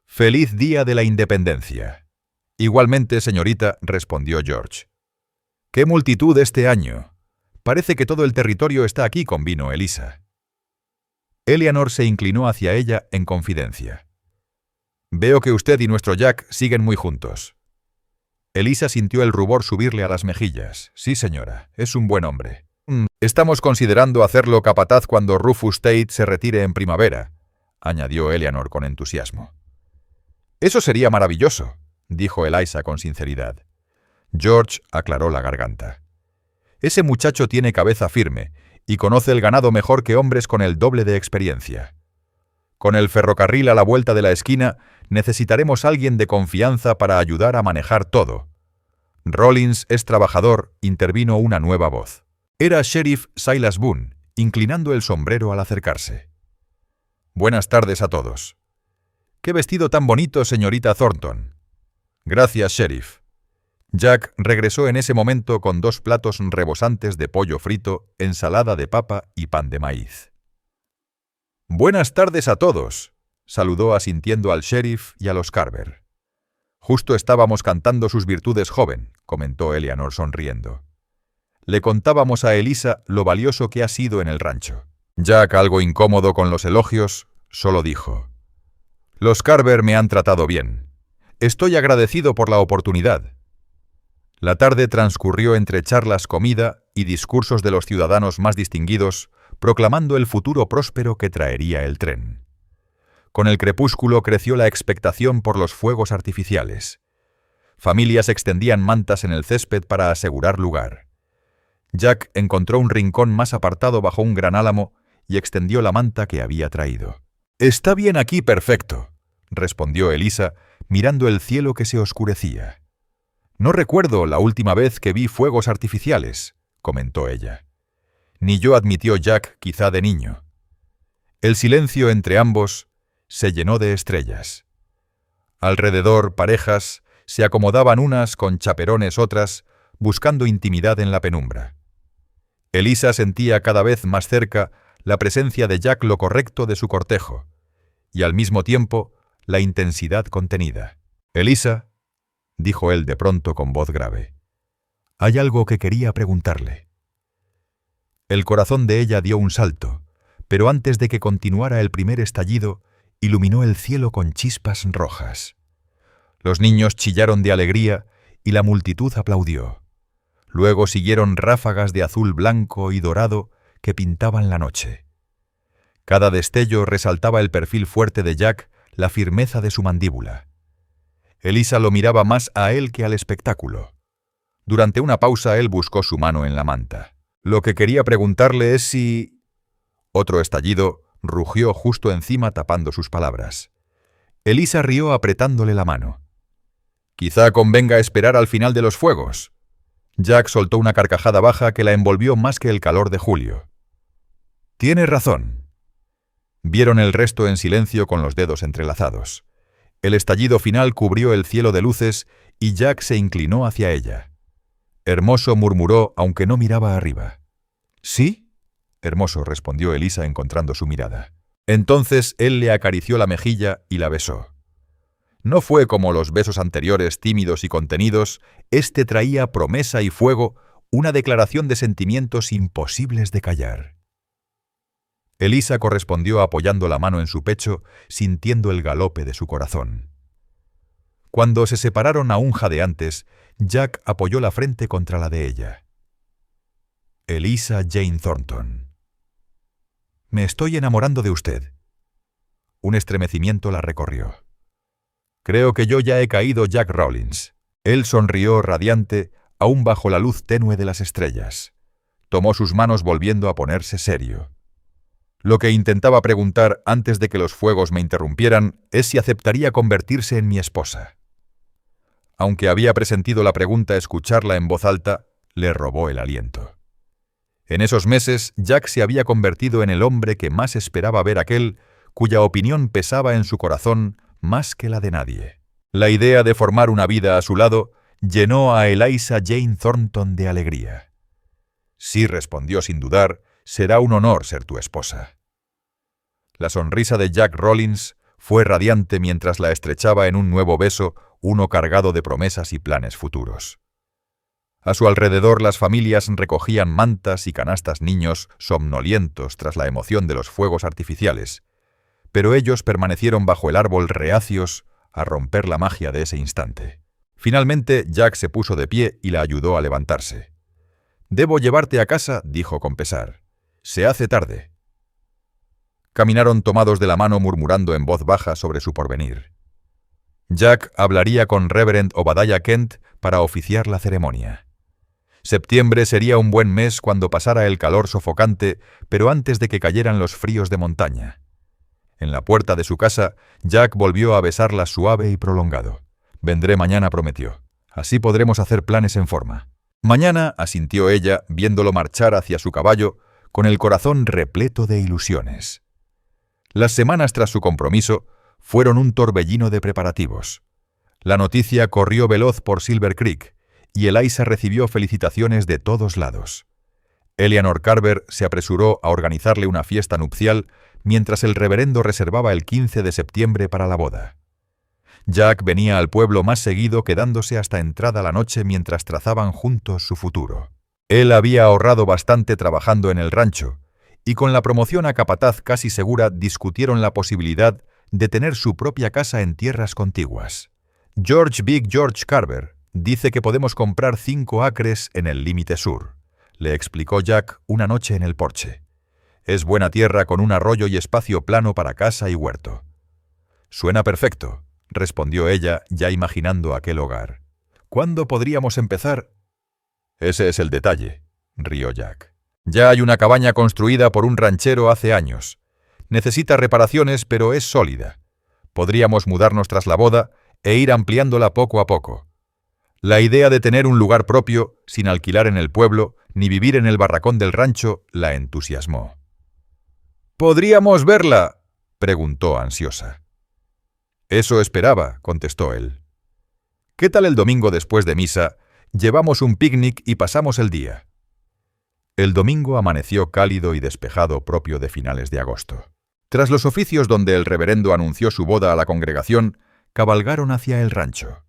«Feliz Día de la Independencia». «Igualmente, señorita», respondió George. «¡Qué multitud este año! Parece que todo el territorio está aquí», convino Elisa. Eleanor se inclinó hacia ella en confidencia. «Veo que usted y nuestro Jack siguen muy juntos». Elisa sintió el rubor subirle a las mejillas. «Sí, señora, es un buen hombre. Estamos considerando hacerlo capataz cuando Rufus Tate se retire en primavera», añadió Eleanor con entusiasmo. «Eso sería maravilloso», dijo Eliza con sinceridad. George aclaró la garganta. «Ese muchacho tiene cabeza firme y conoce el ganado mejor que hombres con el doble de experiencia. Con el ferrocarril a la vuelta de la esquina, necesitaremos alguien de confianza para ayudar a manejar todo». «Rollins es trabajador», intervino una nueva voz. Era Sheriff Silas Boone, inclinando el sombrero al acercarse. «Buenas tardes a todos». «¡Qué vestido tan bonito, señorita Thornton!» «Gracias, Sheriff». Jack regresó en ese momento con 2 platos rebosantes de pollo frito, ensalada de papa y pan de maíz. «Buenas tardes a todos», saludó asintiendo al sheriff y a los Carver. «Justo estábamos cantando sus virtudes, joven», comentó Eleanor sonriendo. «Le contábamos a Elisa lo valioso que ha sido en el rancho». Jack, algo incómodo con los elogios, solo dijo: «Los Carver me han tratado bien. Estoy agradecido por la oportunidad». La tarde transcurrió entre charlas, comida y discursos de los ciudadanos más distinguidos, proclamando el futuro próspero que traería el tren. Con el crepúsculo creció la expectación por los fuegos artificiales. Familias extendían mantas en el césped para asegurar lugar. Jack encontró un rincón más apartado bajo un gran álamo y extendió la manta que había traído. «Está bien aquí, perfecto», respondió Elisa, mirando el cielo que se oscurecía. «No recuerdo la última vez que vi fuegos artificiales», comentó ella. «Ni yo», admitió Jack, quizá de niño. El silencio entre ambos se llenó de estrellas. Alrededor, parejas se acomodaban unas con chaperones otras, buscando intimidad en la penumbra. Elisa sentía cada vez más cerca la presencia de Jack, lo correcto de su cortejo, y al mismo tiempo la intensidad contenida. «Elisa», dijo él de pronto con voz grave, «hay algo que quería preguntarle». El corazón de ella dio un salto, pero antes de que continuara el primer estallido, iluminó el cielo con chispas rojas. Los niños chillaron de alegría y la multitud aplaudió. Luego siguieron ráfagas de azul, blanco y dorado que pintaban la noche. Cada destello resaltaba el perfil fuerte de Jack, la firmeza de su mandíbula. Elisa lo miraba más a él que al espectáculo. Durante una pausa él buscó su mano en la manta. «Lo que quería preguntarle es si...» Otro estallido rugió justo encima tapando sus palabras. Elisa rió apretándole la mano. «Quizá convenga esperar al final de los fuegos». Jack soltó una carcajada baja que la envolvió más que el calor de julio. «Tiene razón». Vieron el resto en silencio con los dedos entrelazados. El estallido final cubrió el cielo de luces y Jack se inclinó hacia ella. «Hermoso», murmuró, aunque no miraba arriba. «¿Sí?» «Hermoso», respondió Elisa encontrando su mirada. Entonces él le acarició la mejilla y la besó. No fue como los besos anteriores, tímidos y contenidos, este traía promesa y fuego, una declaración de sentimientos imposibles de callar. Elisa correspondió apoyando la mano en su pecho, sintiendo el galope de su corazón. Cuando se separaron aún jadeantes, Jack apoyó la frente contra la de ella. «Elisa Jane Thornton. Me estoy enamorando de usted». Un estremecimiento la recorrió. «Creo que yo ya he caído, Jack Rollins». Él sonrió radiante, aún bajo la luz tenue de las estrellas. Tomó sus manos volviendo a ponerse serio. Lo que intentaba preguntar antes de que los fuegos me interrumpieran es si aceptaría convertirse en mi esposa. Aunque había presentido la pregunta escucharla en voz alta, le robó el aliento. En esos meses, Jack se había convertido en el hombre que más esperaba ver aquel cuya opinión pesaba en su corazón más que la de nadie. La idea de formar una vida a su lado llenó a Eliza Jane Thornton de alegría. Sí, respondió sin dudar, será un honor ser tu esposa. La sonrisa de Jack Rollins fue radiante mientras la estrechaba en un nuevo beso, uno cargado de promesas y planes futuros. A su alrededor las familias recogían mantas y canastas niños somnolientos tras la emoción de los fuegos artificiales, pero ellos permanecieron bajo el árbol reacios a romper la magia de ese instante. Finalmente Jack se puso de pie y la ayudó a levantarse. «Debo llevarte a casa», dijo con pesar. «Se hace tarde». Caminaron tomados de la mano murmurando en voz baja sobre su porvenir. Jack hablaría con Reverend Obadiah Kent para oficiar la ceremonia. Septiembre sería un buen mes cuando pasara el calor sofocante, pero antes de que cayeran los fríos de montaña. En la puerta de su casa, Jack volvió a besarla suave y prolongado. «Vendré mañana», prometió. «Así podremos hacer planes en forma». «Mañana», asintió ella, viéndolo marchar hacia su caballo, con el corazón repleto de ilusiones. Las semanas tras su compromiso fueron un torbellino de preparativos. La noticia corrió veloz por Silver Creek, y Eliza recibió felicitaciones de todos lados. Eleanor Carver se apresuró a organizarle una fiesta nupcial, mientras el reverendo reservaba el 15 de septiembre para la boda. Jack venía al pueblo más seguido, quedándose hasta entrada la noche mientras trazaban juntos su futuro. Él había ahorrado bastante trabajando en el rancho, y con la promoción a capataz casi segura discutieron la posibilidad de tener su propia casa en tierras contiguas. Big George Carver dice que podemos comprar 5 acres en el límite sur, le explicó Jack una noche en el porche. Es buena tierra con un arroyo y espacio plano para casa y huerto. Suena perfecto, respondió ella, ya imaginando aquel hogar. ¿Cuándo podríamos empezar? Ese es el detalle, rió Jack. Ya hay una cabaña construida por un ranchero hace años. Necesita reparaciones, pero es sólida. Podríamos mudarnos tras la boda e ir ampliándola poco a poco. La idea de tener un lugar propio, sin alquilar en el pueblo, ni vivir en el barracón del rancho, la entusiasmó. «¿Podríamos verla?», preguntó ansiosa. «Eso esperaba», contestó él. «¿Qué tal el domingo después de misa? Llevamos un picnic y pasamos el día». El domingo amaneció cálido y despejado, propio de finales de agosto. Tras los oficios donde el reverendo anunció su boda a la congregación, cabalgaron hacia el rancho.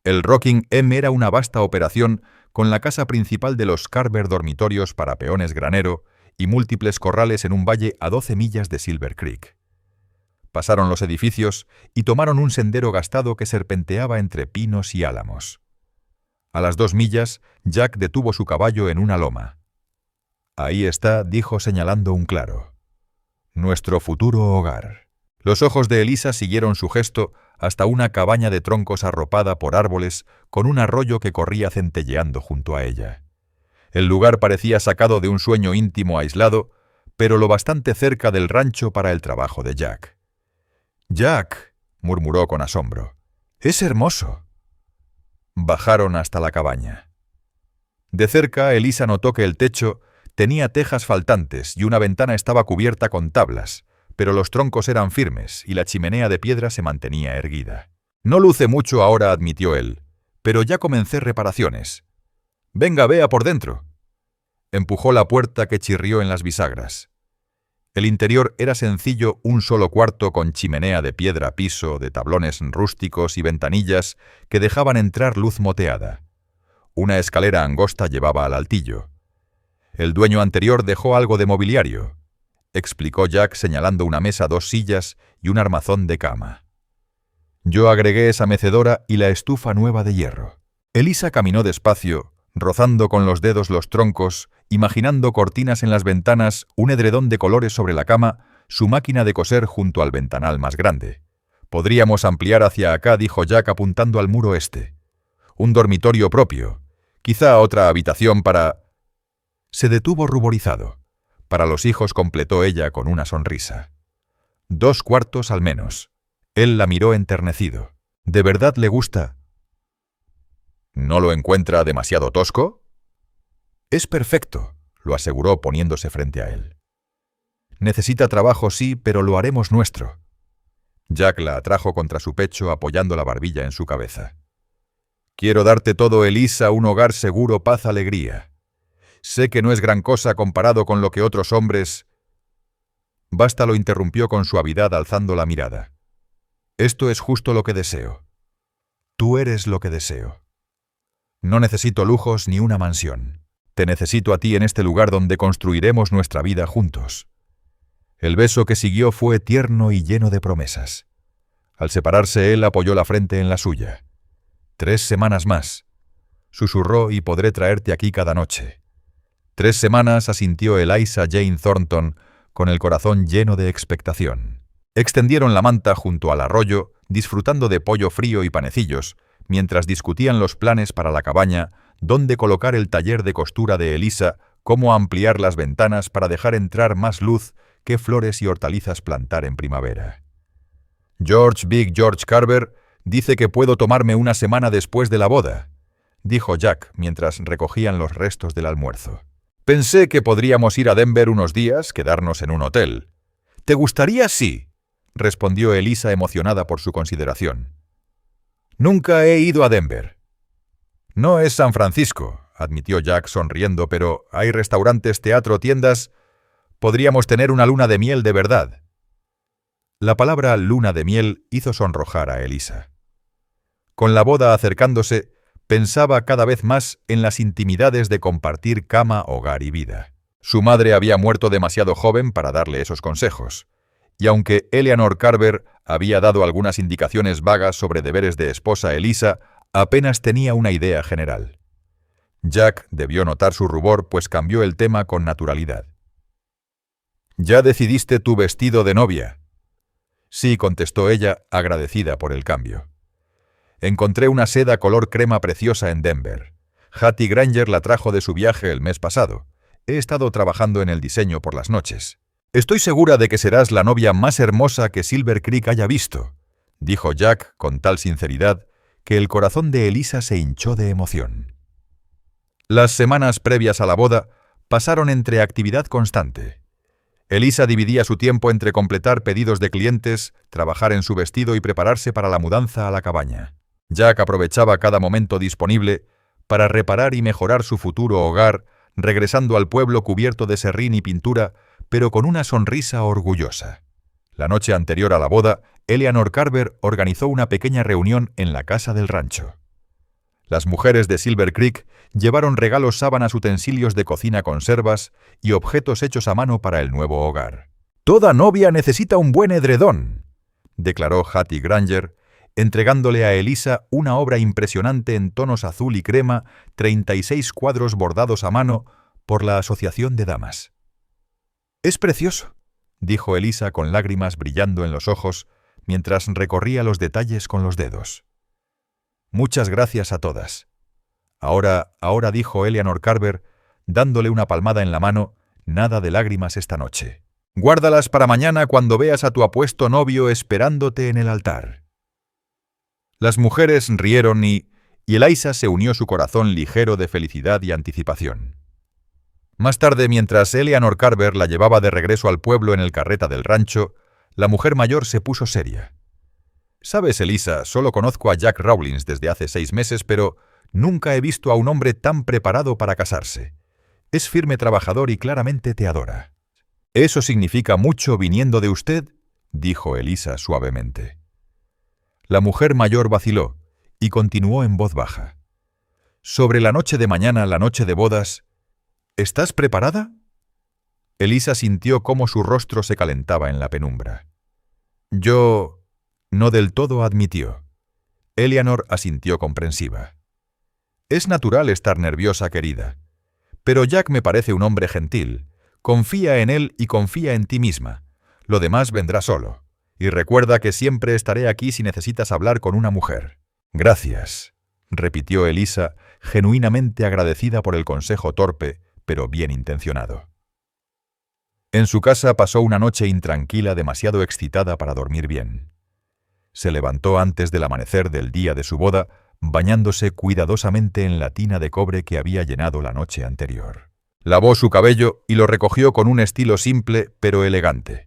El Rocking M era una vasta operación con la casa principal de los Carver, dormitorios para peones granero y múltiples corrales en un valle a 12 millas de Silver Creek. Pasaron los edificios y tomaron un sendero gastado que serpenteaba entre pinos y álamos. A las 2 millas, Jack detuvo su caballo en una loma. «Ahí está», dijo señalando un claro. «Nuestro futuro hogar». Los ojos de Eliza siguieron su gesto hasta una cabaña de troncos arropada por árboles con un arroyo que corría centelleando junto a ella. El lugar parecía sacado de un sueño íntimo aislado, pero lo bastante cerca del rancho para el trabajo de Jack. «Jack», murmuró con asombro, «es hermoso». Bajaron hasta la cabaña. De cerca, Eliza notó que el techo tenía tejas faltantes y una ventana estaba cubierta con tablas, pero los troncos eran firmes y la chimenea de piedra se mantenía erguida. «No luce mucho ahora», admitió él, «pero ya comencé reparaciones». «Venga, vea por dentro». Empujó la puerta que chirrió en las bisagras. El interior era sencillo, un solo cuarto con chimenea de piedra a piso, de tablones rústicos y ventanillas que dejaban entrar luz moteada. Una escalera angosta llevaba al altillo. «El dueño anterior dejó algo de mobiliario», explicó Jack señalando una mesa, 2 sillas y un armazón de cama. «Yo agregué esa mecedora y la estufa nueva de hierro». Eliza caminó despacio, rozando con los dedos los troncos, imaginando cortinas en las ventanas, un edredón de colores sobre la cama, su máquina de coser junto al ventanal más grande. «Podríamos ampliar hacia acá», dijo Jack apuntando al muro este. «Un dormitorio propio. Quizá otra habitación para...» Se detuvo ruborizado. Para los hijos, completó ella con una sonrisa. 2 cuartos al menos. Él la miró enternecido. ¿De verdad le gusta? ¿No lo encuentra demasiado tosco? Es perfecto, lo aseguró poniéndose frente a él. Necesita trabajo, sí, pero lo haremos nuestro. Jack la atrajo contra su pecho apoyando la barbilla en su cabeza. Quiero darte todo, Elisa, un hogar seguro, paz, alegría. Sé que no es gran cosa comparado con lo que otros hombres... Basta, lo interrumpió con suavidad alzando la mirada. Esto es justo lo que deseo. Tú eres lo que deseo. No necesito lujos ni una mansión. Te necesito a ti en este lugar donde construiremos nuestra vida juntos. El beso que siguió fue tierno y lleno de promesas. Al separarse, él apoyó la frente en la suya. 3 semanas más, susurró, y podré traerte aquí cada noche. 3 semanas, asintió Eliza Jane Thornton, con el corazón lleno de expectación. Extendieron la manta junto al arroyo, disfrutando de pollo frío y panecillos, mientras discutían los planes para la cabaña, dónde colocar el taller de costura de Elisa, cómo ampliar las ventanas para dejar entrar más luz, qué flores y hortalizas plantar en primavera. Big George Carver dice que puedo tomarme una semana después de la boda, dijo Jack mientras recogían los restos del almuerzo. Pensé que podríamos ir a Denver unos días, quedarnos en un hotel. ¿Te gustaría? Sí, respondió Elisa emocionada por su consideración. Nunca he ido a Denver. No es San Francisco, admitió Jack sonriendo, pero hay restaurantes, teatro, tiendas. Podríamos tener una luna de miel de verdad. La palabra luna de miel hizo sonrojar a Elisa. Con la boda acercándose, pensaba cada vez más en las intimidades de compartir cama, hogar y vida. Su madre había muerto demasiado joven para darle esos consejos, y aunque Eleanor Carver había dado algunas indicaciones vagas sobre deberes de esposa, Elisa apenas tenía una idea general. Jack debió notar su rubor, pues cambió el tema con naturalidad. ¿Ya decidiste tu vestido de novia? Sí, contestó ella, agradecida por el cambio. Encontré una seda color crema preciosa en Denver. Hattie Granger la trajo de su viaje el mes pasado. He estado trabajando en el diseño por las noches. Estoy segura de que serás la novia más hermosa que Silver Creek haya visto, dijo Jack con tal sinceridad que el corazón de Elisa se hinchó de emoción. Las semanas previas a la boda pasaron entre actividad constante. Elisa dividía su tiempo entre completar pedidos de clientes, trabajar en su vestido y prepararse para la mudanza a la cabaña. Jack aprovechaba cada momento disponible para reparar y mejorar su futuro hogar, regresando al pueblo cubierto de serrín y pintura, pero con una sonrisa orgullosa. La noche anterior a la boda, Eleanor Carver organizó una pequeña reunión en la casa del rancho. Las mujeres de Silver Creek llevaron regalos, sábanas, utensilios de cocina, conservas y objetos hechos a mano para el nuevo hogar. «Toda novia necesita un buen edredón», declaró Hattie Granger, entregándole a Elisa una obra impresionante en tonos azul y crema, 36 cuadros bordados a mano por la Asociación de Damas. «Es precioso», dijo Elisa con lágrimas brillando en los ojos mientras recorría los detalles con los dedos. «Muchas gracias a todas. Ahora, dijo Eleanor Carver, dándole una palmada en la mano, nada de lágrimas esta noche. Guárdalas para mañana cuando veas a tu apuesto novio esperándote en el altar». Las mujeres rieron y Eliza se unió su corazón ligero de felicidad y anticipación. Más tarde, mientras Eleanor Carver la llevaba de regreso al pueblo en el carreta del rancho, la mujer mayor se puso seria. «Sabes, Elisa, solo conozco a Jack Rawlins desde hace 6 meses, pero nunca he visto a un hombre tan preparado para casarse. Es firme, trabajador y claramente te adora». «Eso significa mucho viniendo de usted», dijo Elisa suavemente. La mujer mayor vaciló y continuó en voz baja. «Sobre la noche de mañana, la noche de bodas, ¿estás preparada?» Elisa sintió cómo su rostro se calentaba en la penumbra. «Yo... no del todo», admitió. Eleanor asintió comprensiva. «Es natural estar nerviosa, querida. Pero Jack me parece un hombre gentil. Confía en él y confía en ti misma. Lo demás vendrá solo. Y recuerda que siempre estaré aquí si necesitas hablar con una mujer». «Gracias», repitió Elisa, genuinamente agradecida por el consejo torpe, pero bien intencionado. En su casa pasó una noche intranquila, demasiado excitada para dormir bien. Se levantó antes del amanecer del día de su boda, bañándose cuidadosamente en la tina de cobre que había llenado la noche anterior. Lavó su cabello y lo recogió con un estilo simple pero elegante.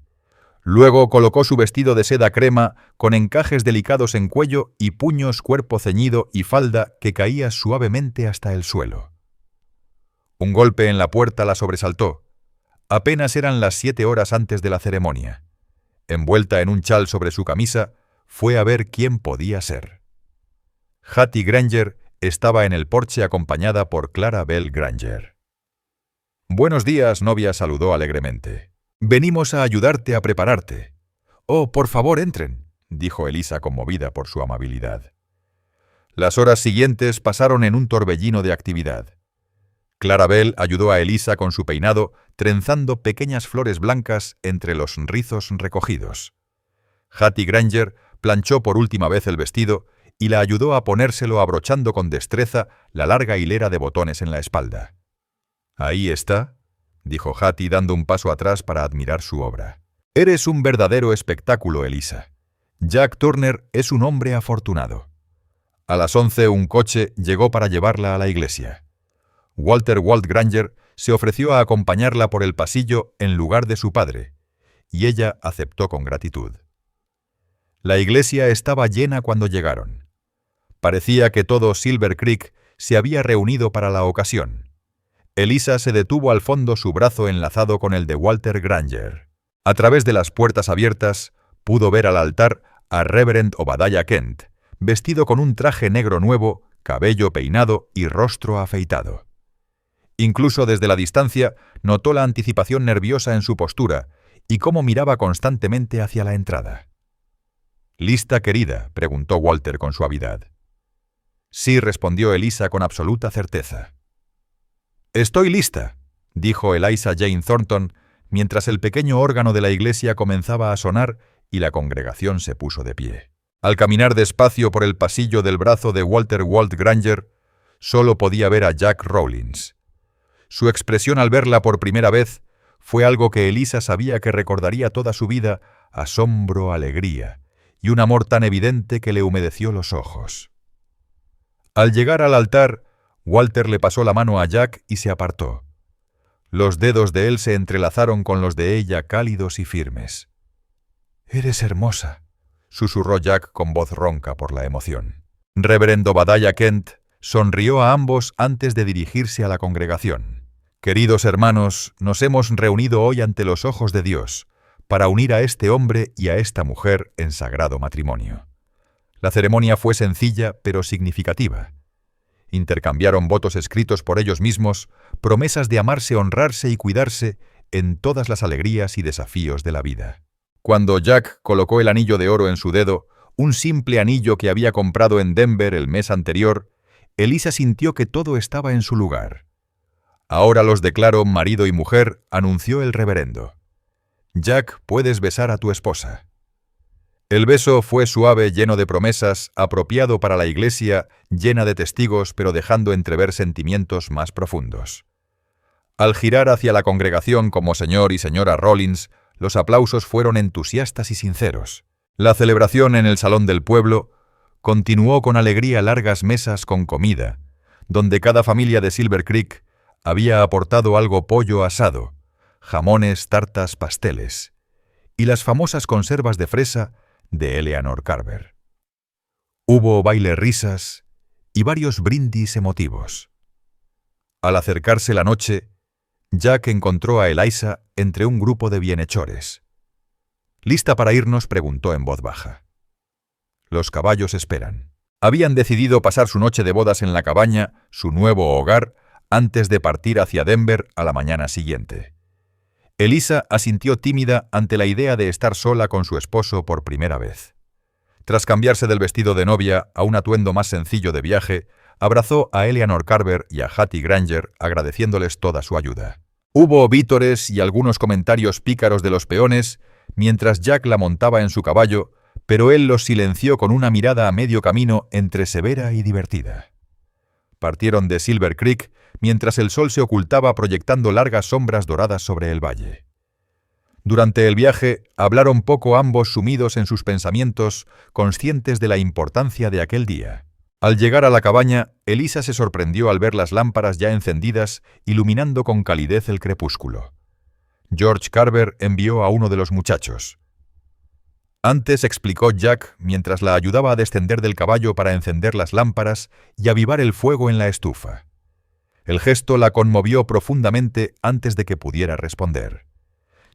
Luego colocó su vestido de seda crema con encajes delicados en cuello y puños, cuerpo ceñido y falda que caía suavemente hasta el suelo. Un golpe en la puerta la sobresaltó. Apenas eran las 7 horas antes de la ceremonia. Envuelta en un chal sobre su camisa, fue a ver quién podía ser. Hattie Granger estaba en el porche acompañada por Clara Bell Granger. «Buenos días», novia saludó alegremente. «Venimos a ayudarte a prepararte». «Oh, por favor, entren», dijo Elisa conmovida por su amabilidad. Las horas siguientes pasaron en un torbellino de actividad. Clara Bell ayudó a Elisa con su peinado, trenzando pequeñas flores blancas entre los rizos recogidos. Hattie Granger planchó por última vez el vestido y la ayudó a ponérselo abrochando con destreza la larga hilera de botones en la espalda. «Ahí está», dijo Hattie dando un paso atrás para admirar su obra. «Eres un verdadero espectáculo, Elisa. Jack Turner es un hombre afortunado». A las 11 un coche llegó para llevarla a la iglesia. Walter Walt Granger se ofreció a acompañarla por el pasillo en lugar de su padre, y ella aceptó con gratitud. La iglesia estaba llena cuando llegaron. Parecía que todo Silver Creek se había reunido para la ocasión. Elisa se detuvo al fondo, su brazo enlazado con el de Walter Granger. A través de las puertas abiertas, pudo ver al altar a Reverend Obadiah Kent, vestido con un traje negro nuevo, cabello peinado y rostro afeitado. Incluso desde la distancia notó la anticipación nerviosa en su postura y cómo miraba constantemente hacia la entrada. «¿Lista, querida?», preguntó Walter con suavidad. «Sí», respondió Elisa con absoluta certeza. «Estoy lista», dijo Eliza Jane Thornton, mientras el pequeño órgano de la iglesia comenzaba a sonar y la congregación se puso de pie. Al caminar despacio por el pasillo del brazo de Walter Walt Granger, solo podía ver a Jack Rawlins. Su expresión al verla por primera vez fue algo que Elisa sabía que recordaría toda su vida: asombro, alegría y un amor tan evidente que le humedeció los ojos. Al llegar al altar, Walter le pasó la mano a Jack y se apartó. Los dedos de él se entrelazaron con los de ella, cálidos y firmes. «Eres hermosa», susurró Jack con voz ronca por la emoción. Reverendo Obadiah Kent sonrió a ambos antes de dirigirse a la congregación. «Queridos hermanos, nos hemos reunido hoy ante los ojos de Dios para unir a este hombre y a esta mujer en sagrado matrimonio». La ceremonia fue sencilla pero significativa. Intercambiaron votos escritos por ellos mismos, promesas de amarse, honrarse y cuidarse en todas las alegrías y desafíos de la vida. Cuando Jack colocó el anillo de oro en su dedo, un simple anillo que había comprado en Denver el mes anterior, Elisa sintió que todo estaba en su lugar. «Ahora los declaro marido y mujer», anunció el reverendo. «Jack, puedes besar a tu esposa». El beso fue suave, lleno de promesas, apropiado para la iglesia, llena de testigos, pero dejando entrever sentimientos más profundos. Al girar hacia la congregación como señor y señora Rawlins, los aplausos fueron entusiastas y sinceros. La celebración en el salón del pueblo continuó con alegría. Largas mesas con comida, donde cada familia de Silver Creek había aportado algo: pollo asado, jamones, tartas, pasteles, y las famosas conservas de fresa de Eleanor Carver. Hubo baile, risas y varios brindis emotivos. Al acercarse la noche, Jack encontró a Eliza entre un grupo de bienhechores. «¿Lista para irnos?», preguntó en voz baja. «Los caballos esperan». Habían decidido pasar su noche de bodas en la cabaña, su nuevo hogar, antes de partir hacia Denver a la mañana siguiente. Elisa asintió tímida ante la idea de estar sola con su esposo por primera vez. Tras cambiarse del vestido de novia a un atuendo más sencillo de viaje, abrazó a Eleanor Carver y a Hattie Granger, agradeciéndoles toda su ayuda. Hubo vítores y algunos comentarios pícaros de los peones mientras Jack la montaba en su caballo, pero él los silenció con una mirada a medio camino entre severa y divertida. Partieron de Silver Creek mientras el sol se ocultaba proyectando largas sombras doradas sobre el valle. Durante el viaje, hablaron poco ambos sumidos en sus pensamientos, conscientes de la importancia de aquel día. Al llegar a la cabaña, Elisa se sorprendió al ver las lámparas ya encendidas, iluminando con calidez el crepúsculo. George Carver envió a uno de los muchachos. Antes, explicó Jack, mientras la ayudaba a descender del caballo para encender las lámparas y avivar el fuego en la estufa. El gesto la conmovió profundamente antes de que pudiera responder.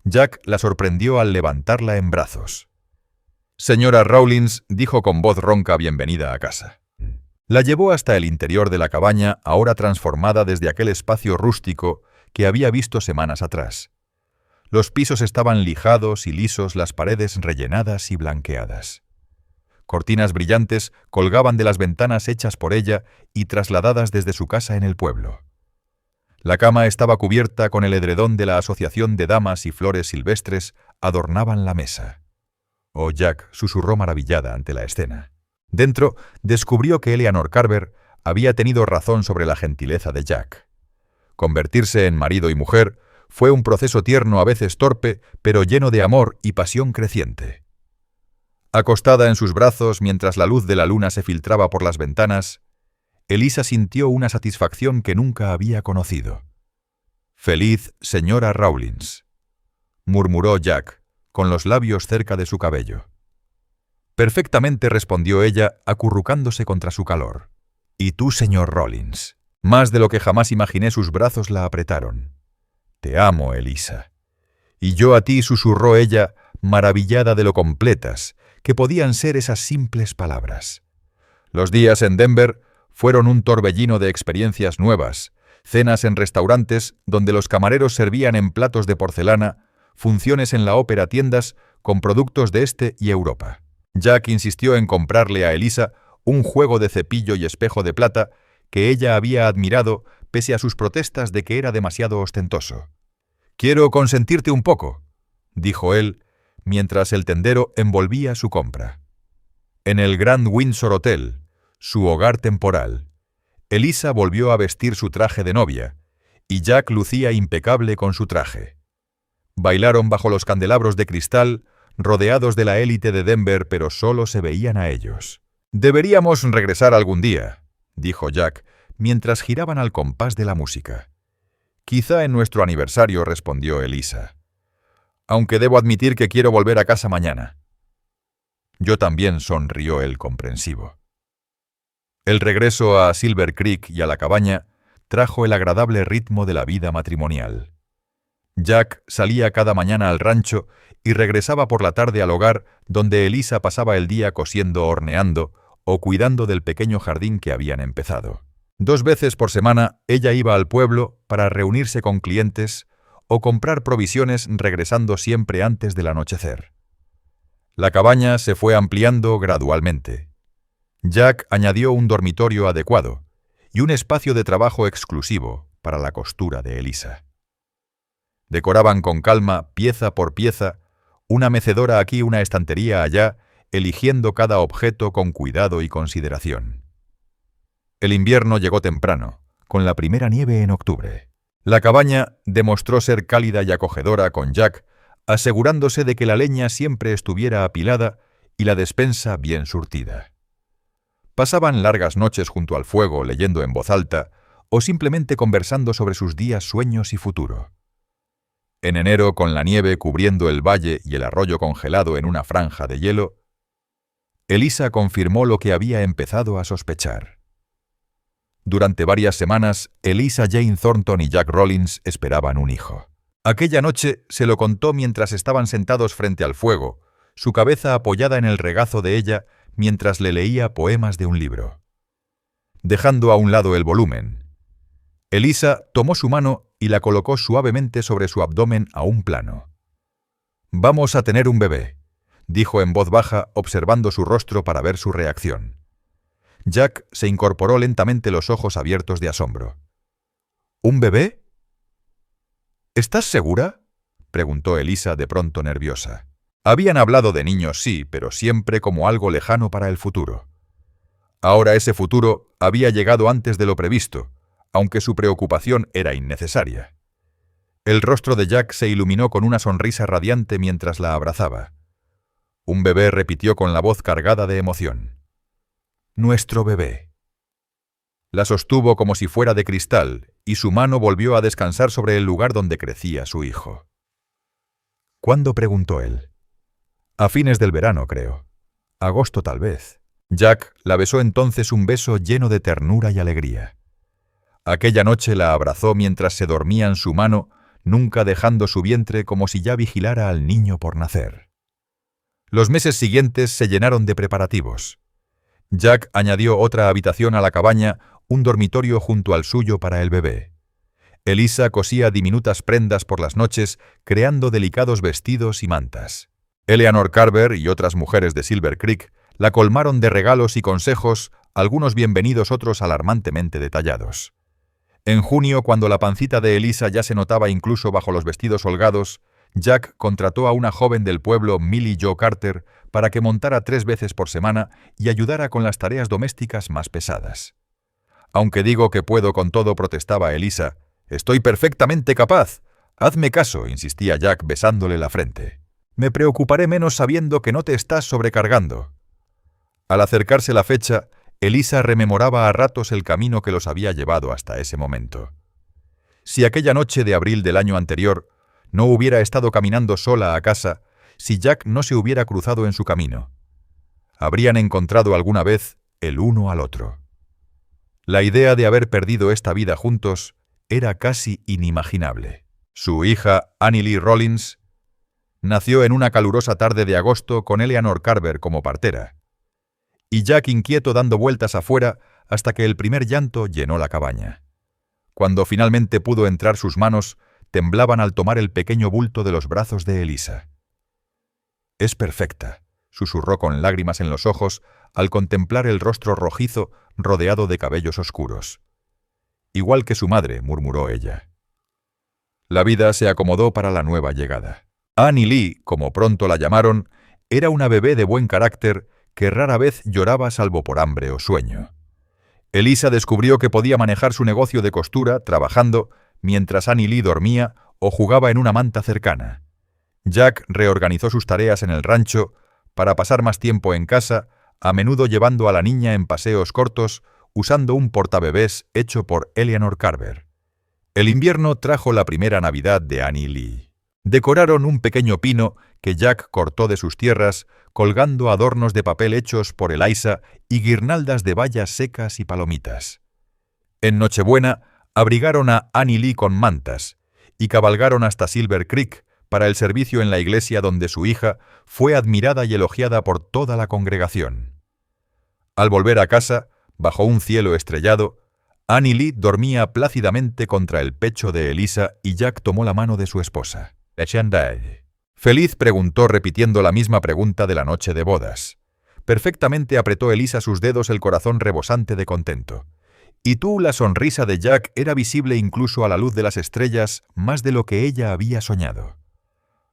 Jack la sorprendió al levantarla en brazos. «Señora Rawlins», dijo con voz ronca, «bienvenida a casa». La llevó hasta el interior de la cabaña, ahora transformada desde aquel espacio rústico que había visto semanas atrás. Los pisos estaban lijados y lisos, las paredes rellenadas y blanqueadas. Cortinas brillantes colgaban de las ventanas hechas por ella y trasladadas desde su casa en el pueblo. La cama estaba cubierta con el edredón de la Asociación de Damas y flores silvestres adornaban la mesa. «Oh, Jack», susurró maravillada ante la escena. Dentro, descubrió que Eleanor Carver había tenido razón sobre la gentileza de Jack. Convertirse en marido y mujer fue un proceso tierno, a veces torpe, pero lleno de amor y pasión creciente. Acostada en sus brazos mientras la luz de la luna se filtraba por las ventanas, Elisa sintió una satisfacción que nunca había conocido. «Feliz señora Rawlins», murmuró Jack, con los labios cerca de su cabello. «Perfectamente», respondió ella, acurrucándose contra su calor. «Y tú, señor Rawlins». Más de lo que jamás imaginé, sus brazos la apretaron. «Te amo, Elisa». «Y yo a ti», susurró ella, maravillada de lo completas que podían ser esas simples palabras. Los días en Denver fueron un torbellino de experiencias nuevas, cenas en restaurantes donde los camareros servían en platos de porcelana, funciones en la ópera, tiendas con productos de este y Europa. Jack insistió en comprarle a Elisa un juego de cepillo y espejo de plata que ella había admirado pese a sus protestas de que era demasiado ostentoso. «Quiero consentirte un poco», dijo él, mientras el tendero envolvía su compra. En el Grand Windsor Hotel, su hogar temporal, Elisa volvió a vestir su traje de novia, y Jack lucía impecable con su traje. Bailaron bajo los candelabros de cristal, rodeados de la élite de Denver, pero solo se veían a ellos. «Deberíamos regresar algún día», dijo Jack, mientras giraban al compás de la música. «Quizá en nuestro aniversario», respondió Elisa. «Aunque debo admitir que quiero volver a casa mañana». «Yo también», sonrió él comprensivo. El regreso a Silver Creek y a la cabaña trajo el agradable ritmo de la vida matrimonial. Jack salía cada mañana al rancho y regresaba por la tarde al hogar, donde Elisa pasaba el día cosiendo o horneando o cuidando del pequeño jardín que habían empezado. 2 veces por semana ella iba al pueblo para reunirse con clientes o comprar provisiones, regresando siempre antes del anochecer. La cabaña se fue ampliando gradualmente. Jack añadió un dormitorio adecuado y un espacio de trabajo exclusivo para la costura de Elisa. Decoraban con calma, pieza por pieza, una mecedora aquí, una estantería allá, eligiendo cada objeto con cuidado y consideración. El invierno llegó temprano, con la primera nieve en octubre. La cabaña demostró ser cálida y acogedora con Jack, asegurándose de que la leña siempre estuviera apilada y la despensa bien surtida. Pasaban largas noches junto al fuego leyendo en voz alta o simplemente conversando sobre sus días, sueños y futuro. En enero, con la nieve cubriendo el valle y el arroyo congelado en una franja de hielo, Elisa confirmó lo que había empezado a sospechar. Durante varias semanas, Elisa Jane Thornton y Jack Rawlins esperaban un hijo. Aquella noche se lo contó mientras estaban sentados frente al fuego, su cabeza apoyada en el regazo de ella mientras le leía poemas de un libro. Dejando a un lado el volumen, Elisa tomó su mano y la colocó suavemente sobre su abdomen a un plano. «Vamos a tener un bebé», dijo en voz baja, observando su rostro para ver su reacción. Jack se incorporó lentamente, los ojos abiertos de asombro. «¿Un bebé?» «¿Estás segura?», preguntó Elisa de pronto nerviosa. Habían hablado de niños, sí, pero siempre como algo lejano para el futuro. Ahora ese futuro había llegado antes de lo previsto, aunque su preocupación era innecesaria. El rostro de Jack se iluminó con una sonrisa radiante mientras la abrazaba. Un bebé repitió con la voz cargada de emoción. «Nuestro bebé». La sostuvo como si fuera de cristal, y su mano volvió a descansar sobre el lugar donde crecía su hijo. ¿Cuándo?, preguntó él. A fines del verano, creo. Agosto, tal vez. Jack la besó entonces un beso lleno de ternura y alegría. Aquella noche la abrazó mientras se dormía en su mano, nunca dejando su vientre como si ya vigilara al niño por nacer. Los meses siguientes se llenaron de preparativos. Jack añadió otra habitación a la cabaña, un dormitorio junto al suyo para el bebé. Elisa cosía diminutas prendas por las noches, creando delicados vestidos y mantas. Eleanor Carver y otras mujeres de Silver Creek la colmaron de regalos y consejos, algunos bienvenidos, otros alarmantemente detallados. En junio, cuando la pancita de Elisa ya se notaba incluso bajo los vestidos holgados, Jack contrató a una joven del pueblo, Millie Jo Carter, para que montara 3 veces por semana y ayudara con las tareas domésticas más pesadas. «Aunque digo que puedo con todo», protestaba Elisa. «Estoy perfectamente capaz. Hazme caso», insistía Jack besándole la frente. «Me preocuparé menos sabiendo que no te estás sobrecargando». Al acercarse la fecha, Elisa rememoraba a ratos el camino que los había llevado hasta ese momento. Si aquella noche de abril del año anterior no hubiera estado caminando sola a casa, si Jack no se hubiera cruzado en su camino, habrían encontrado alguna vez el uno al otro. La idea de haber perdido esta vida juntos era casi inimaginable. Su hija, Annie Lee Rollins, nació en una calurosa tarde de agosto con Eleanor Carver como partera, y Jack inquieto dando vueltas afuera hasta que el primer llanto llenó la cabaña. Cuando finalmente pudo entrar, sus manos temblaban al tomar el pequeño bulto de los brazos de Elisa. «Es perfecta», susurró con lágrimas en los ojos al contemplar el rostro rojizo rodeado de cabellos oscuros. «Igual que su madre», murmuró ella. La vida se acomodó para la nueva llegada. Annie Lee, como pronto la llamaron, era una bebé de buen carácter que rara vez lloraba salvo por hambre o sueño. Elisa descubrió que podía manejar su negocio de costura trabajando mientras Annie Lee dormía o jugaba en una manta cercana. Jack reorganizó sus tareas en el rancho para pasar más tiempo en casa, a menudo llevando a la niña en paseos cortos, usando un portabebés hecho por Eleanor Carver. El invierno trajo la primera Navidad de Annie Lee. Decoraron un pequeño pino que Jack cortó de sus tierras, colgando adornos de papel hechos por Elisa y guirnaldas de bayas secas y palomitas. En Nochebuena abrigaron a Annie Lee con mantas y cabalgaron hasta Silver Creek para el servicio en la iglesia, donde su hija fue admirada y elogiada por toda la congregación. Al volver a casa, bajo un cielo estrellado, Annie Lee dormía plácidamente contra el pecho de Elisa y Jack tomó la mano de su esposa. «¿Feliz?», preguntó repitiendo la misma pregunta de la noche de bodas. Perfectamente apretó Elisa sus dedos, el corazón rebosante de contento. Y la sonrisa de Jack era visible incluso a la luz de las estrellas, más de lo que ella había soñado.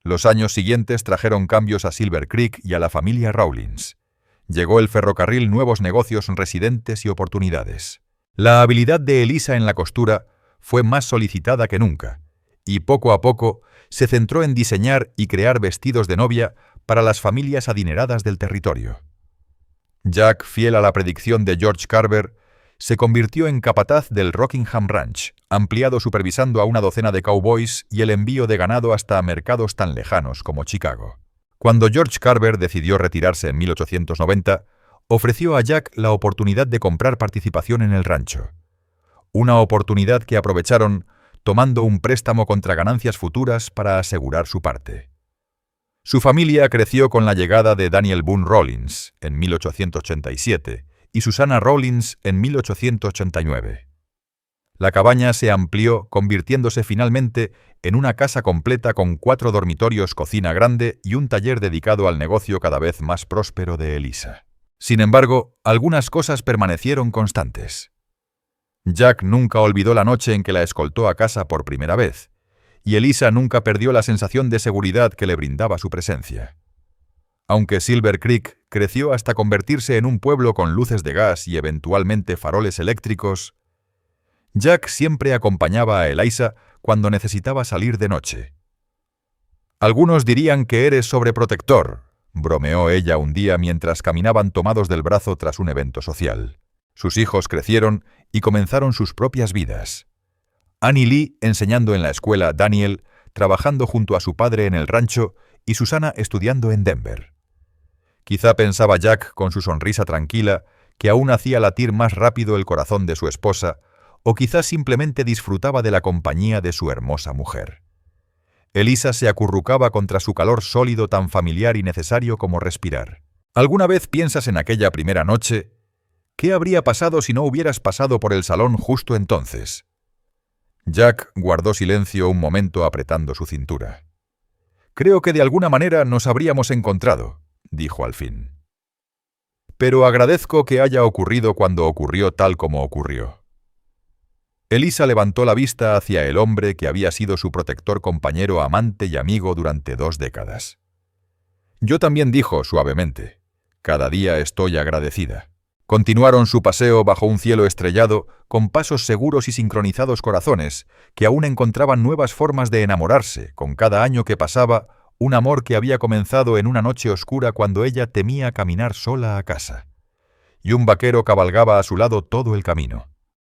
Los años siguientes trajeron cambios a Silver Creek y a la familia Rawlins. Llegó el ferrocarril, nuevos negocios, residentes y oportunidades. La habilidad de Elisa en la costura fue más solicitada que nunca, y poco a poco se centró en diseñar y crear vestidos de novia para las familias adineradas del territorio. Jack, fiel a la predicción de George Carver, se convirtió en capataz del Rockingham Ranch, ampliado supervisando a una docena de cowboys y el envío de ganado hasta mercados tan lejanos como Chicago. Cuando George Carver decidió retirarse en 1890, ofreció a Jack la oportunidad de comprar participación en el rancho. Una oportunidad que aprovecharon tomando un préstamo contra ganancias futuras para asegurar su parte. Su familia creció con la llegada de Daniel Boone Rollins en 1887 y Susanna Rollins en 1889. La cabaña se amplió, convirtiéndose finalmente en una casa completa con 4 dormitorios, cocina grande y un taller dedicado al negocio cada vez más próspero de Elisa. Sin embargo, algunas cosas permanecieron constantes. Jack nunca olvidó la noche en que la escoltó a casa por primera vez, y Elisa nunca perdió la sensación de seguridad que le brindaba su presencia. Aunque Silver Creek creció hasta convertirse en un pueblo con luces de gas y eventualmente faroles eléctricos, Jack siempre acompañaba a Elisa cuando necesitaba salir de noche. «Algunos dirían que eres sobreprotector», bromeó ella un día mientras caminaban tomados del brazo tras un evento social. Sus hijos crecieron y comenzaron sus propias vidas. Annie Lee enseñando en la escuela, Daniel trabajando junto a su padre en el rancho y Susana estudiando en Denver. Quizá pensaba Jack con su sonrisa tranquila que aún hacía latir más rápido el corazón de su esposa, o quizá simplemente disfrutaba de la compañía de su hermosa mujer. Elisa se acurrucaba contra su calor sólido tan familiar y necesario como respirar. ¿Alguna vez piensas en aquella primera noche? ¿Qué habría pasado si no hubieras pasado por el salón justo entonces? Jack guardó silencio un momento apretando su cintura. «Creo que de alguna manera nos habríamos encontrado», dijo al fin. «Pero agradezco que haya ocurrido cuando ocurrió tal como ocurrió». Elisa levantó la vista hacia el hombre que había sido su protector, compañero, amante y amigo durante 2 décadas. «Yo también», dijo suavemente. «Cada día estoy agradecida». Continuaron su paseo bajo un cielo estrellado, con pasos seguros y sincronizados corazones, que aún encontraban nuevas formas de enamorarse, con cada año que pasaba, un amor que había comenzado en una noche oscura cuando ella temía caminar sola a casa. Y un vaquero cabalgaba a su lado todo el camino.